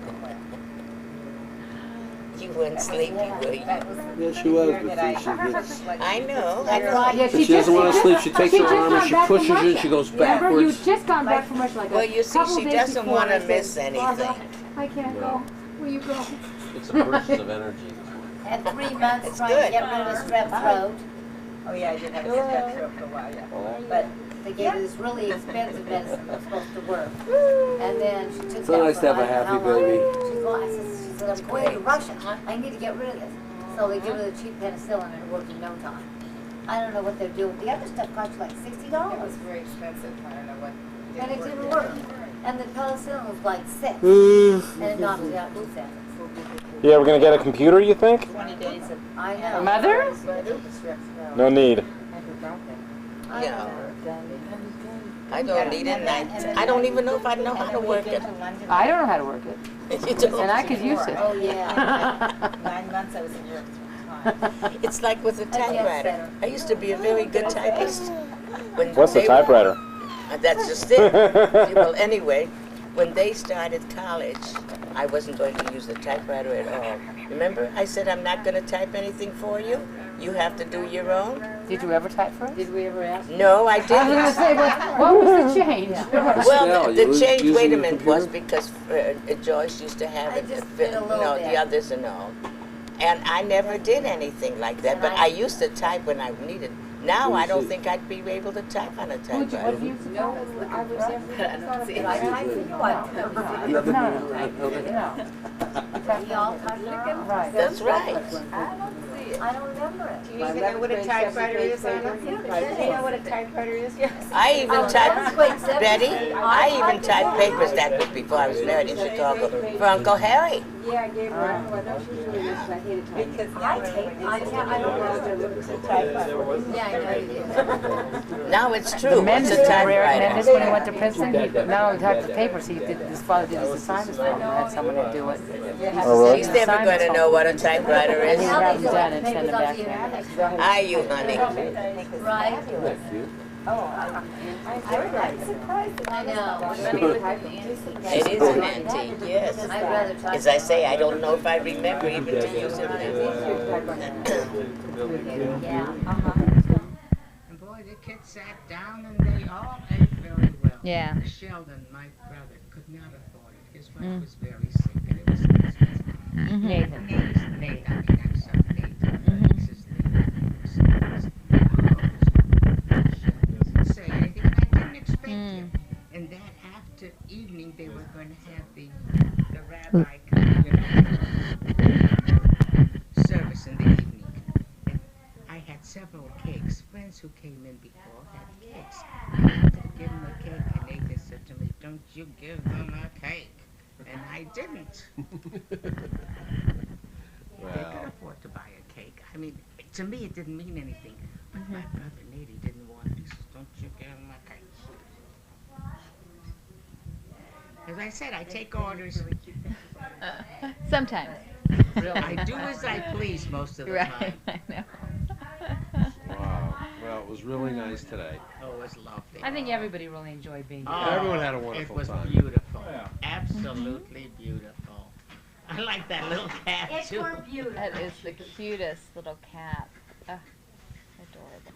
You weren't sleepy, were you? That was Yeah, she was, year but that she gets... I know. Yeah, But she doesn't want to sleep. She takes her arm and she pushes it and she goes Remember, you backwards. just gone back from Russia like Well, a you see, couple she days doesn't before, want I to said, miss "Barbara, anything. I can't go. Will you go? It's a burst of energy. Had 3 months It's trying good. to get rid of a strep throat. Oh, yeah, I did have a strep throat for a while, yeah. But They gave her this really expensive medicine that was supposed to work. And then she took It's that so nice for to have a I don't know happy how long. baby. She said, I'm going to Russia. I need to get rid of this. So they give her the cheap penicillin and it worked in no time. I don't know what they're doing. The other stuff cost you like $60. it was very expensive. I don't know what. And it didn't work. And the penicillin was like 6. And it knocked it out in 2 seconds. Yeah, we're gonna get a computer, you think? 20 days of. I know. Mother? No need. I Yeah. know. I don't need it. I don't even know if I know how to work it. I don't know how to work it. You don't. And I could use it. Oh, yeah. 9 months I was in Europe 3 times. It's like with a typewriter. I used to be a very good typist. When What's the they- typewriter? That's just it. Well, anyway, when they started college, I wasn't going to use the typewriter at all. Remember, I said I'm not going to type anything for you. You have to do your own. Did you ever type for us? Did we ever ask? No, I I was going to didn't. say, what was the change? Well, Still, the you was change, using wait a the minute, computer? was because Joyce used to have I it, just did a little the bit. others and all. And I never did anything like that, but I used to type when I needed. Now I don't think I'd be able to type on a typewriter. I don't see it. I type for you. Another No. We all type together? Right. That's right. I don't remember it. Do you even know what a typewriter is, Anna? Do you know what a typewriter is? Yes. I even typed, Wait, 7 Betty, I even typed papers that was before I was married in Chicago for Uncle Harry. Yeah, I gave her. I know she's really nice, but I hated typing. Because I don't know. Yeah, I know you did. Now it's true, it's Mendes, a Eric typewriter. Mendes, when he went to Princeton, he not only typed the papers, he did, his father did his assignments for him, and had someone to do it. Oh, really? He's never going to know what a typewriter And he is. would have them done and send them back to him. Are you, honey? Right? I'm surprised. I know. It is an antique, yes. I'd rather type. As I say, I don't know if I remember even to use it. Yeah. And boy, the kids sat down and they all ate very well. Yeah. Sheldon, my brother, could not afford it. His wife was very sick and it was expensive. Nathan. Nate, I mean, I'm sorry, Nate. This is Nate. Say anything, I didn't expect you. And that after evening, they were going to have the rabbi come, service in the evening. And I had several cakes. Friends who came in before had cakes. I wanted to give them a cake, and Nathan said to me, "Don't you give them a cake." And I didn't. They could afford to buy a cake. I mean, to me, it didn't mean anything. But my brother Nate, he didn't want it. He says, "Don't you give him a cake." As I said, I take orders. Sometimes. I do as I please most of the Right, time. I know. Wow. Well, it was really nice today. Oh, it was lovely. I think everybody really enjoyed being here. Oh, Everyone had a wonderful It was time. beautiful. Yeah. Absolutely beautiful. I like that little cat, too. That is the cutest little cat. Adorable.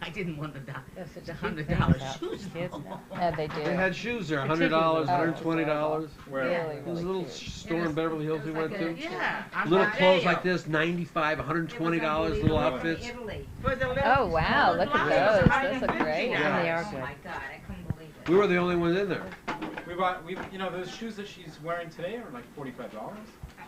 I didn't want the Kids $100 know. shoes. Kids though. know. Yeah, they do. They had shoes there, $100, Particularly- $120. Where? Really, There's a really little cute. store in Beverly Hills we went to. Yeah. I'm Little not clothes there. like this, $95, $120, little outfits. For the little Oh, wow, look at those. Those look great. Yeah. And they are good. We were the only ones in there. You know, those shoes that she's wearing today are like $45.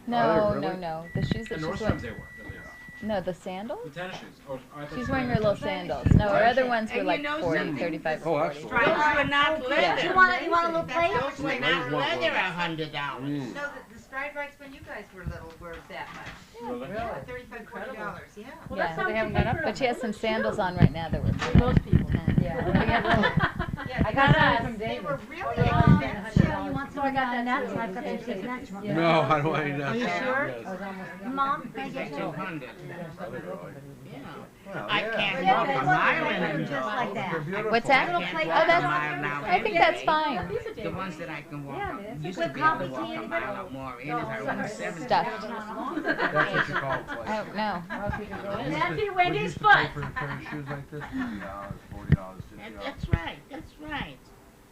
No, really? no. The shoes The that she's Nordstrom's wearing. they were, at least. No, the sandals? The tennis shoes. Oh, I thought She's she wearing her had little tennis shoes. sandals. No, her Right. other ones were And like you know 40, something? 35, Oh, 40. excellent. Those were not leather. You want a little plate? Those were not leather, $100. Mm. No, the stride bikes when you guys were little were that much. Really? Yeah, $35, $40, yeah. Yeah, they haven't gone up, but she has some sandals on right now that were most people. Yeah. I got it from They David. were really Cheryl, expensive. you want So I got that nuts, I've got some six nuts. No, I don't want any nuts. Are you sure? Yes. Mom, can I These get are you? 200. Yeah. Well, I yeah. can't Yeah, walk a that's mile what in I them. do, just like They're that. beautiful. What's that? I can't plate. walk Oh, a that's, mile now I think that's anyway. fine. The ones that I can walk Yeah, on. it's Used with to be able to coffee, walk tea, a and mile or more in it. I was 70. Stuffed. That's what you call it. Oh, no. Nancy Wendy's Would you foot. pay for a pair of shoes like this? $40, $50. That's right, that's right.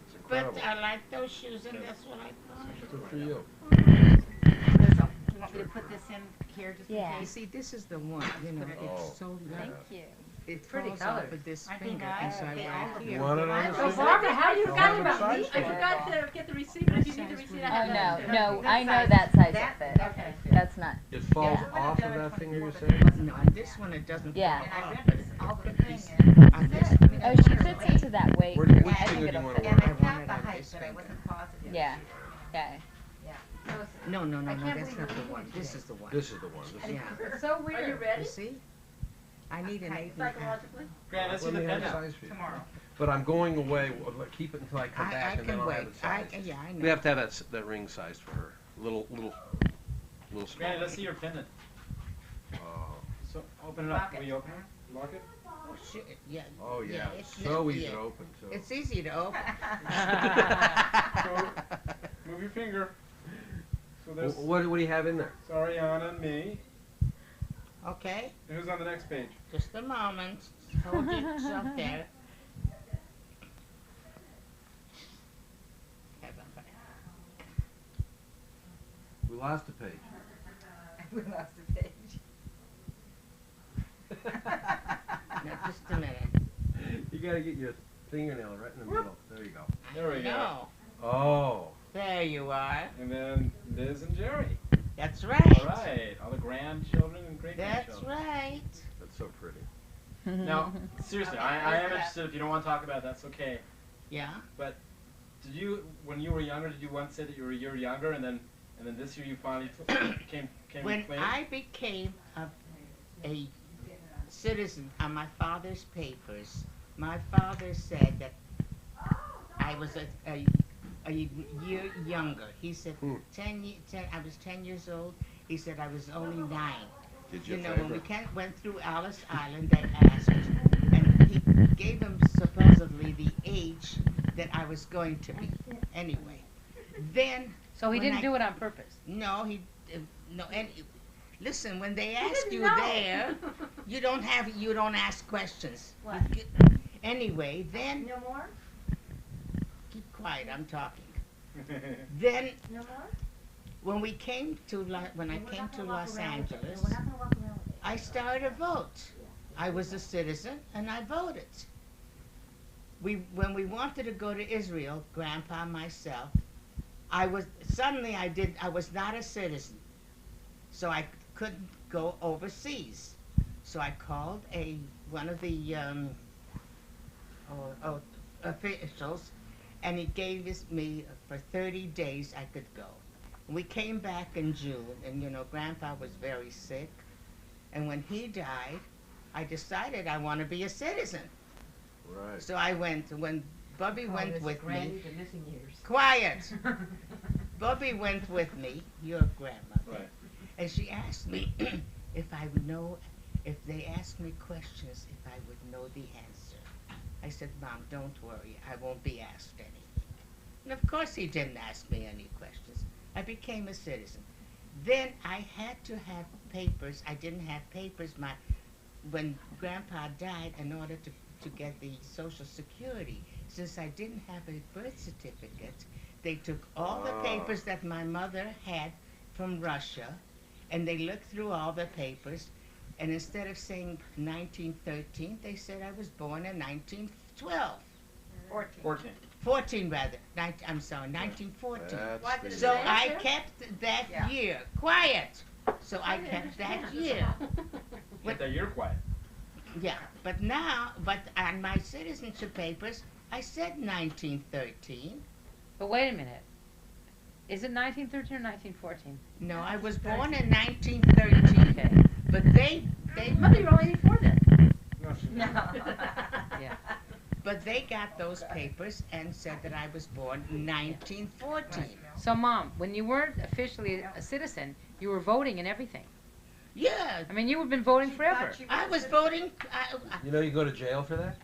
It's But incredible. I like those shoes and that's what I bought. Good for you. You want me to put this in here just in Yeah. You case? see, this is the one, you know, Oh. it's so Thank light. you. It Pretty falls colors. off of this I think finger, and so I they wear all it look You here. want it on the So finger? Barbara, how do you I'll got have it it about sized me? for I you. forgot to get the receipt, but if you need the receipt, I Oh, have no, that. no, I know size. that size That- outfit. okay. That's not, It falls Yeah. off of that finger, you say? No, on this one it doesn't Yeah. fall And I off, read but this, all the the thing pieces. is- On this one, oh, she fits into that weight. Which I finger think do you it'll want fit. to And wear? I want found it the on height, this but I finger. wasn't positive. Yeah, yeah. So No, no, no, I no, can't that's believe not the we're one. leaving This today. is the one. This is the one. This is Yeah. It's so weird. Are you ready? You see? I need an 8 and a half. Psychologically? Grant, let's see Let the me pen have now. size for you. tomorrow. But I'm going away. Keep it until I come back, I and then can I'll wait. have it sized. Yeah, I know. We have to have that ring sized for her. Little small. Grant, let's see your pendant. Oh, So open it up. Lock it. Will you open it? Lock it? Oh, shit, yeah. oh yeah. it's So not- easy yeah. to open too. It's easy to open. So move your finger. So there's What do you have in there? Ariana and me. Okay, And who's on the next page? just a moment. Hold yourself there. We lost a page. We lost a page. Now, just a minute. You gotta get your fingernail right in the middle. There you go. There we go. No, Oh. there you are. And then Liz and Jerry. That's right. All right. All the grandchildren and great That's grandchildren. right. That's so pretty. Now, seriously, I am interested. If you don't want to talk about it, that's okay. Yeah. Did you, when you were younger, did you once say that you were a year younger, and then this year you finally came When clean? I became a citizen on my father's papers, my father said that I was a year younger. He said Hmm. 10, I was 10 years old. He said I was only 9. Did You you know, favor? when we went through Alice Island, they asked, and he gave them supposedly the age that I was going to be. Anyway, then So he When didn't I- do it on purpose. no, no. And listen, when they ask didn't you know. there, you don't ask questions. What? Anyway, then No more? keep quiet. I'm talking. Then No more? when we came to when I We're came not to gonna walk Los around with it. Angeles, We're not gonna walk around with it. I started a vote. I was a citizen and I voted. When we wanted to go to Israel, Grandpa and myself, I was not a citizen, so I couldn't go overseas. So I called one of the officials, and he gave me for 30 days I could go. We came back in June, and Grandpa was very sick, and when he died, I decided I want to be a citizen. Right. So I went. When Bubby went with me, The missing years. quiet. Bubby went with me, your grandmother, Right. and she asked me if they asked me questions, if I would know the answer. I said, Mom, don't worry, I won't be asked anything. And of course he didn't ask me any questions. I became a citizen. Then I had to have papers. I didn't have papers when Grandpa died in order to get the Social Security. Since I didn't have a birth certificate, they took all the papers that my mother had from Russia, and they looked through all the papers, and instead of saying 1913, they said I was born in 1912. 14. 14 rather. 1914. Why That's did it So say I answer? kept that Yeah. year. Quiet. So I kept that year. Get that you're quiet. Yeah, but on my citizenship papers, I said 1913. But wait a minute. Is it 1913 or 1914? No, I was born in 1913. Okay. But they Mother, you're only 84 then. No, she No. Yeah. But they got those papers and said that I was born 1914. So, Mom, when you weren't officially a citizen, you were voting and everything. Yeah, I mean, you have been voting forever. I was voting. You know you go to jail for that?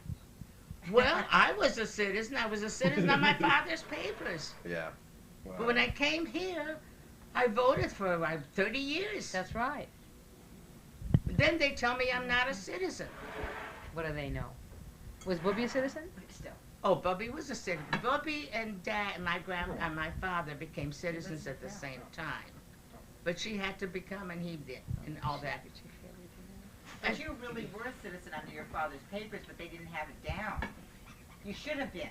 Well, I was a citizen. I was a citizen on my father's papers. Yeah. But when I came here, I voted for 30 years. That's right. Then they tell me I'm not a citizen. What do they know? Was Booby a citizen? Oh, Bubby was a citizen. Bubby and Dad, my father became citizens at the same time. But she had to become, and he did, and all that. But you really were a citizen under your father's papers, but they didn't have it down. You should have been.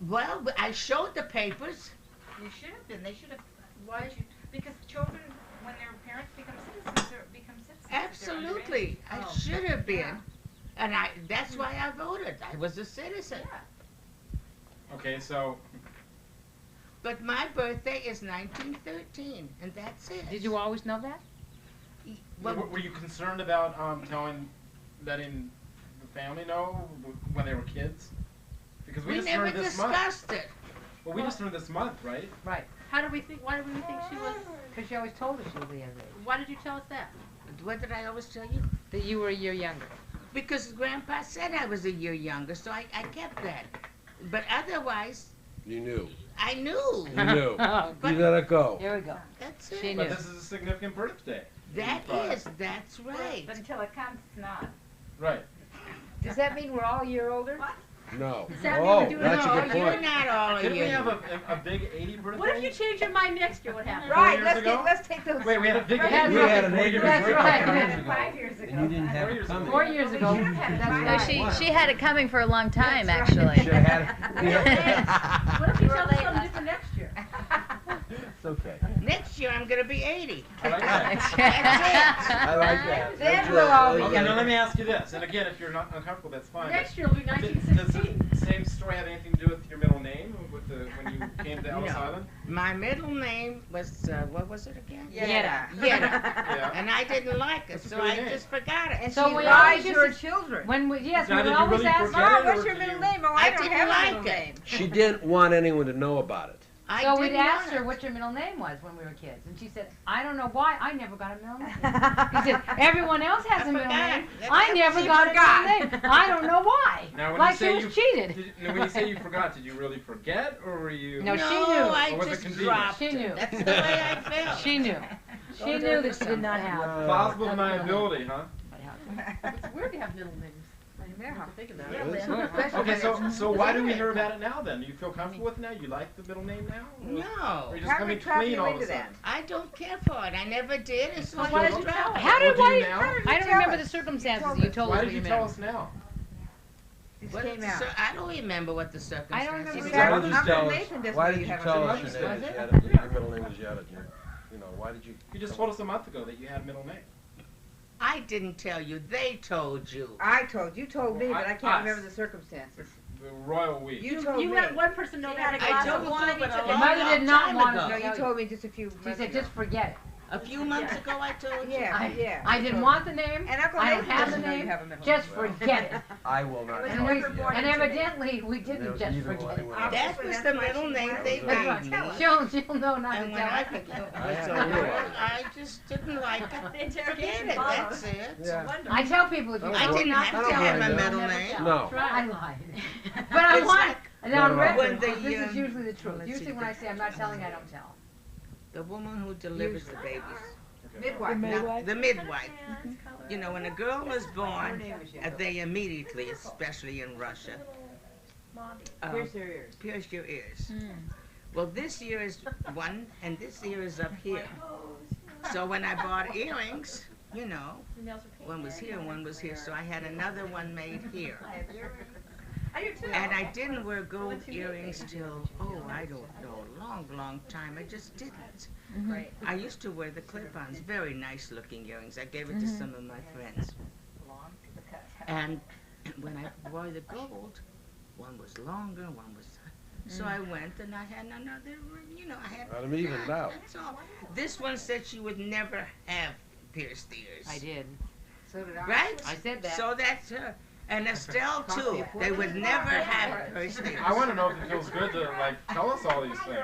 Well, I showed the papers. You should have been. They should have. Why? Because children, when their parents become citizens, they become citizens. Absolutely, I Oh. should have been, and that's why I voted. I was a citizen. Okay, so But my birthday is 1913, and that's it. Did you always know that? Well, were you concerned about letting the family know when they were kids? Because we we just never learned this month. discussed it. Well, we just learned this month, right? Right. How did we think? Why did we think she was? Because she always told us she was the other age. Why did you tell us that? What did I always tell you? That you were a year younger. Because Grandpa said I was a year younger, so I kept that. But otherwise, You knew. I knew. You knew. But- You let it go. Here we go. That's She it. knew. But this is a significant birthday. That's right. But until it comes, it's not. Right. Does that mean we're all a year older? No. Does that mean Oh, we're doing that's a No, good you're point. not all a Didn't we year. have a big 80 birthday? What if you change your mind next year? What happens? Right. years ago? Let's take those. Wait, we had a big That's 80 right. had an 80 That's right. 5 years ago. And you didn't have 4 it years coming. 4 years ago. That's No, right. she had it coming for a long time, That's right. actually. Should have had it. What if you tell us something different next year? It's okay. Next year I'm gonna be 80. I like that. That's I like that. Then That's we'll all be Okay, young. now let me ask you this, and again, if you're not uncomfortable, that's fine. Next year will be Does 1916. the same story have anything to do with your middle name, when you came to Ellis No. Island? it. My middle name was what was it again? Yetta. Yetta. Yeah. And I didn't like it, That's a so pretty I name. just forgot it. And So she we lied always to used her to- children. When we, yes, Now, we did would you always really ask forget Mom, it, what's or your do middle you- name? Oh, I I don't didn't have a like middle it. name. She didn't want anyone to know about it. I So we'd didn't ask want her it. what your middle name was when we were kids, and she said, "I don't know why. I never got a middle name." He said, "Everyone else has I a middle forgot. name. That's I what never she got a forgot." middle name. I don't know why." Now, when Like you say she you was cheated. When you say you forgot, did you really forget, or were you? No, she No, knew. I Or was it just convenient? dropped She it. knew. That's the way I felt. She knew. She knew that she did not have. Plausible deniability, huh? It's weird to have middle names. I have to think about it. It is. Okay, so why do we hear about it now then? Do you feel comfortable with it now? You like the middle name now? Or No, you're just How coming did trap clean you all of a into sudden? that? I don't care for it. I never did, and so I why just did you dropped it. How did What do you why? now? I don't tell remember us? the circumstances. told You us. told Why us did what you you tell meant. us now? This What came out. I don't remember what the circumstances remember were. exactly. Why did you Uncle tell us? Nathan doesn't Why know did you you have a tell middle us your name. name is Was Yetta? Your middle name is Yetta, Jim. You know, why did you? You just told us a month ago that you had a middle name. I didn't tell you. They told you. I told you told me, but I can't Us. remember the circumstances. The royal we. You told You me. let one person know She that had a a glass I of told wine. you, but each a other. Your long, mother did long not time want ago. No, you told me just a few She months said, ago. "Just forget it." A few months ago, I told you. Yeah, yeah. I didn't want the name. And Uncle I don't Nathan have the doesn't know you name. have a middle Just Well. forget it. I will not. was And, tell we, you never yet. born and into me. evidently, we didn't Never- just neither will forget it. anyone else. That was the middle name they That's gave right. me. Tell us. She'll know not to And when tell I us. I told you. I just didn't like it. The Forget interrogation it. follows. That's it. Yeah. I tell people if you I I told didn't not have to to tell have me, a you'll middle never name. tell. No. I lied. But I It's want, like and on No, no. record, when the, this is usually the truth. let's Usually see, when I say I'm not telling, I don't tell. the woman who delivers the babies. Midwife. Now, the midwife. You know, when a girl is born, they immediately, especially in Russia, Here's your ears. pierce your ears. Well, this ear is one, and this ear is up here. So when I bought earrings, you know, one was here, one was here, so I had another one made here. And I didn't wear gold earrings till, I don't know, a long, long time. I just didn't. I used to wear the clip-ons, very nice looking earrings. I gave it to some of my friends. And when I wore the gold, one was longer, one was... So I went and I had another, you know, I had... Got 'em evened out. That's all. This one said she would never have pierced ears. I did. So did I. Right? I said that. So that's her. And Estelle too. They would never have her sneakers. I want to know if it feels good to like tell us all these things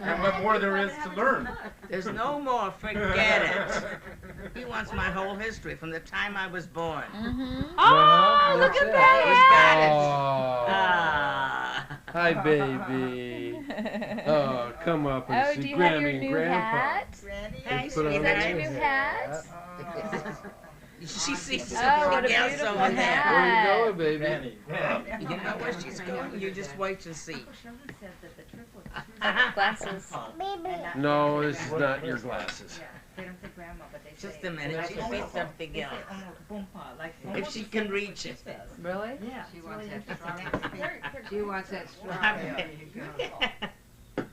and what more there is to learn. There's no more. Forget it. He wants my whole history from the time I was born. Oh, look at that! Ah. Hi, baby. Oh, come up and Oh, see do you have your Grammy and new Grandpa. hat? Hey, Put on Is that your your new hat? She sees Oh, what something a else beautiful over there. hat. Where you going, baby? You know where she's going. You just wait and see. Glasses. No, this is not your glasses. They don't say grandma, but they say. Just a minute. She sees something else. If she can reach it. Really? Yeah. She wants that strawberry. She wants that strawberry.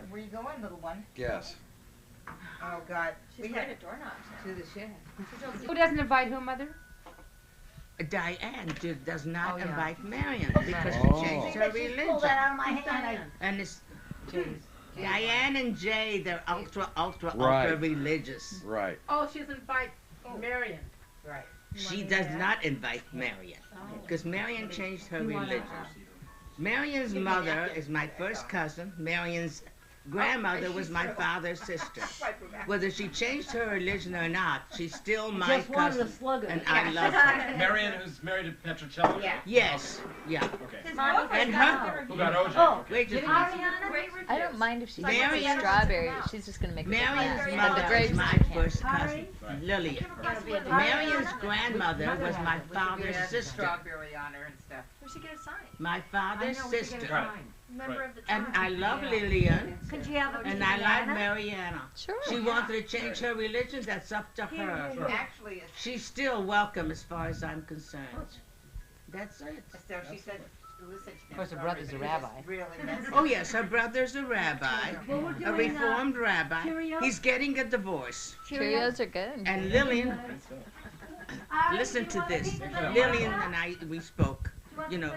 Where you going, little one? Yes. Oh, God. She's We made had a doorknob. To the shed. Who doesn't invite who, Mother? Diane does not Oh, yeah. invite Marion because Oh. she changed her Pull religion. that out of my hand. And it's Jeez. Diane and Jay, they're ultra Right. religious. Right. Oh, she doesn't invite Marion. Right. She does not invite Marion because Marion changed her religion. Marion's mother is my first cousin. Marion's grandmother was my father's sister. Whether she changed her religion or not, she's still my Just wanted cousin. a slug of And it. I love her. Marion, who's married to Petrocello? Yeah. Yes, yeah. Okay. And her, Who got OJ? Oh, wait just a minute. I don't mind if she Marion- takes strawberry. She's just gonna make a big Marion's hat. But the mother is grapes, my I can't. first cousin, Lillian. Marion's grandmother was my father's sister. Strawberry on her and stuff. We should get a sign. My father's sister. Right. Member of the And town. I love Lillian, Could you have a and I like Mariana. Sure. She wanted to change her religion, that's up to her. Actually, it's, She's still welcome as far as I'm concerned. That's it. Estelle, she said, listen. Of course, her brother's a rabbi. Really messy. Oh yes, her brother's a rabbi, a reformed rabbi. He's getting a divorce. Cheerios are good. And Lillian, listen to this. Lillian and I, we spoke, you know,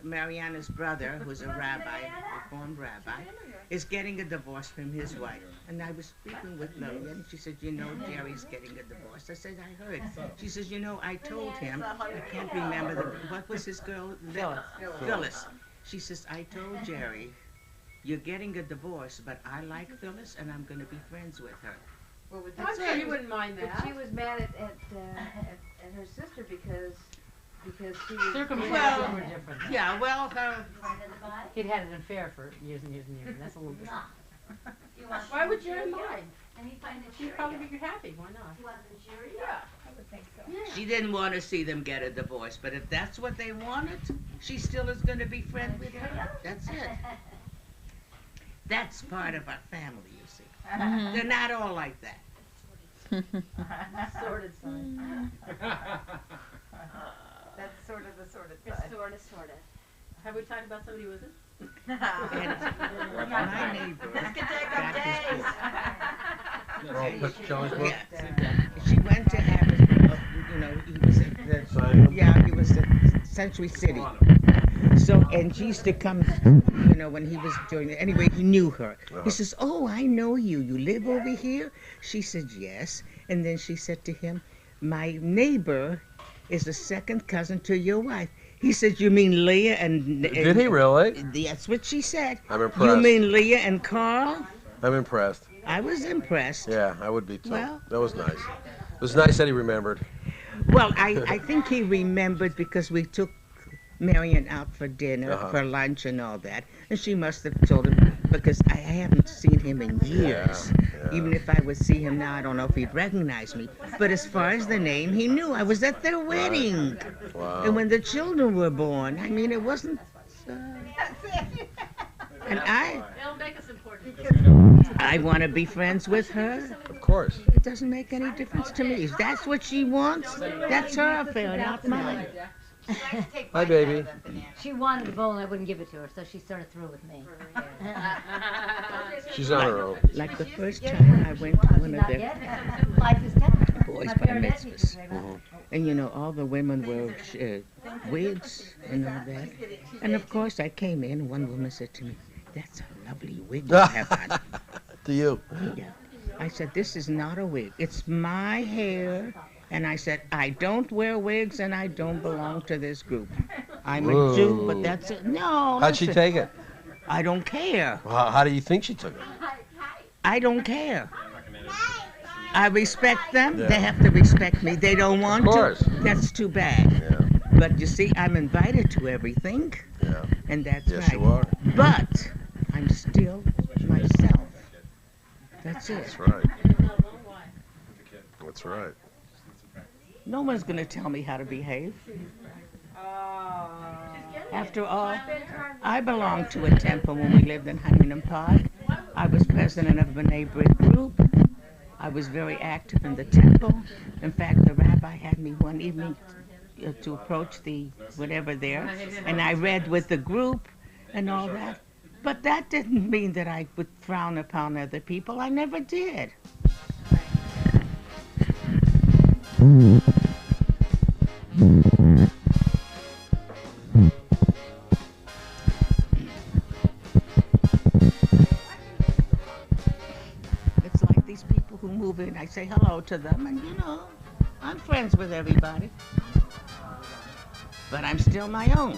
Mariana's brother, who's a rabbi, reformed rabbi, is getting a divorce from his wife. And I was speaking with Lillian, and she said, you know, Jerry's getting a divorce. I said, I heard. She says, you know, I told him, I can't remember, what was his girl? Phyllis. She says, I told Jerry, you're getting a divorce, but I like Phyllis, and I'm going to be friends with her. Well, with I'm sure you wouldn't mind But that. she was mad at her sister because she was. Circumstances Well, were different. Yeah, well, her, He'd had an affair for years and years and years. That's a little different. Why would you mind? And he finds it She'd probably be happy. Why not? You want some cherry? Yeah. I would think so. she didn't want to see them get a divorce, but if that's what they wanted, she still is going to be friends with her. That's it. That's part of our family, you see. Mhm. They're not all like that. Sorted sign. That's sort of the sort of It's side. sorta. Have we talked about somebody who isn't? And my neighbor This could take got up this days. book. Oh, put Shelley's book? Yeah. She went to Harrisburg, you know, he was at the, Sign him? yeah, he was at Century City. So, and she used to come, you know, when he was doing it. Anyway, he knew her. He says, oh, I know you. You live over here? She said, yes. And then she said to him, my neighbor is a second cousin to your wife. He said, you mean Leah and... Did he really? That's what she said. I'm impressed. You mean Leah and Carl? I'm impressed. I was impressed. Yeah, I would be too. Well- That was nice. It was nice that he remembered. Well, I think he remembered because we took Marion out for dinner, for lunch and all that. And she must have told him, because I haven't seen him in years. Yeah. Even if I would see him now, I don't know if he'd recognize me. But as far as the name, he knew. I was at their wedding. Wow. And when the children were born, I mean, it wasn't... and It'll make us important. I want to be friends with her. Of course. It doesn't make any difference to me. If that's what she wants, that's her affair, not mine. Hi, baby. She wanted a bowl and I wouldn't give it to her, so she sort of threw with me. She's on her own. Like the first time I went to one of Not their yet. Life is tough. boys' My bar clarinet teacher's mitzvahs. very well. And you know, all the women wore wigs and all that. And of course, I came in and one woman said to me, that's a lovely wig you have on. To you. Yeah. I said, this is not a wig. It's my hair. And I said, I don't wear wigs and I don't belong to this group. I'm a Whoa. Jew, but that's it. No. How'd she listen, take it? I don't care. Well, how do you think she took it? I don't care. I respect them. Yeah. They have to respect me. They don't want Of course. to. That's too bad. Yeah. But you see, I'm invited to everything, Yeah. and that's Yes, right. you are. But I'm still myself. That's it. That's right. That's right. No one's going to tell me how to behave. After all, I belonged to a temple when we lived in Huntington Park. I was president of a neighborhood group. I was very active in the temple. In fact, the rabbi had me one evening to approach the whatever there, and I read with the group and all that. But that didn't mean that I would frown upon other people. I never did. It's like these people who move in, I say hello to them, and you know, I'm friends with everybody. But I'm still my own.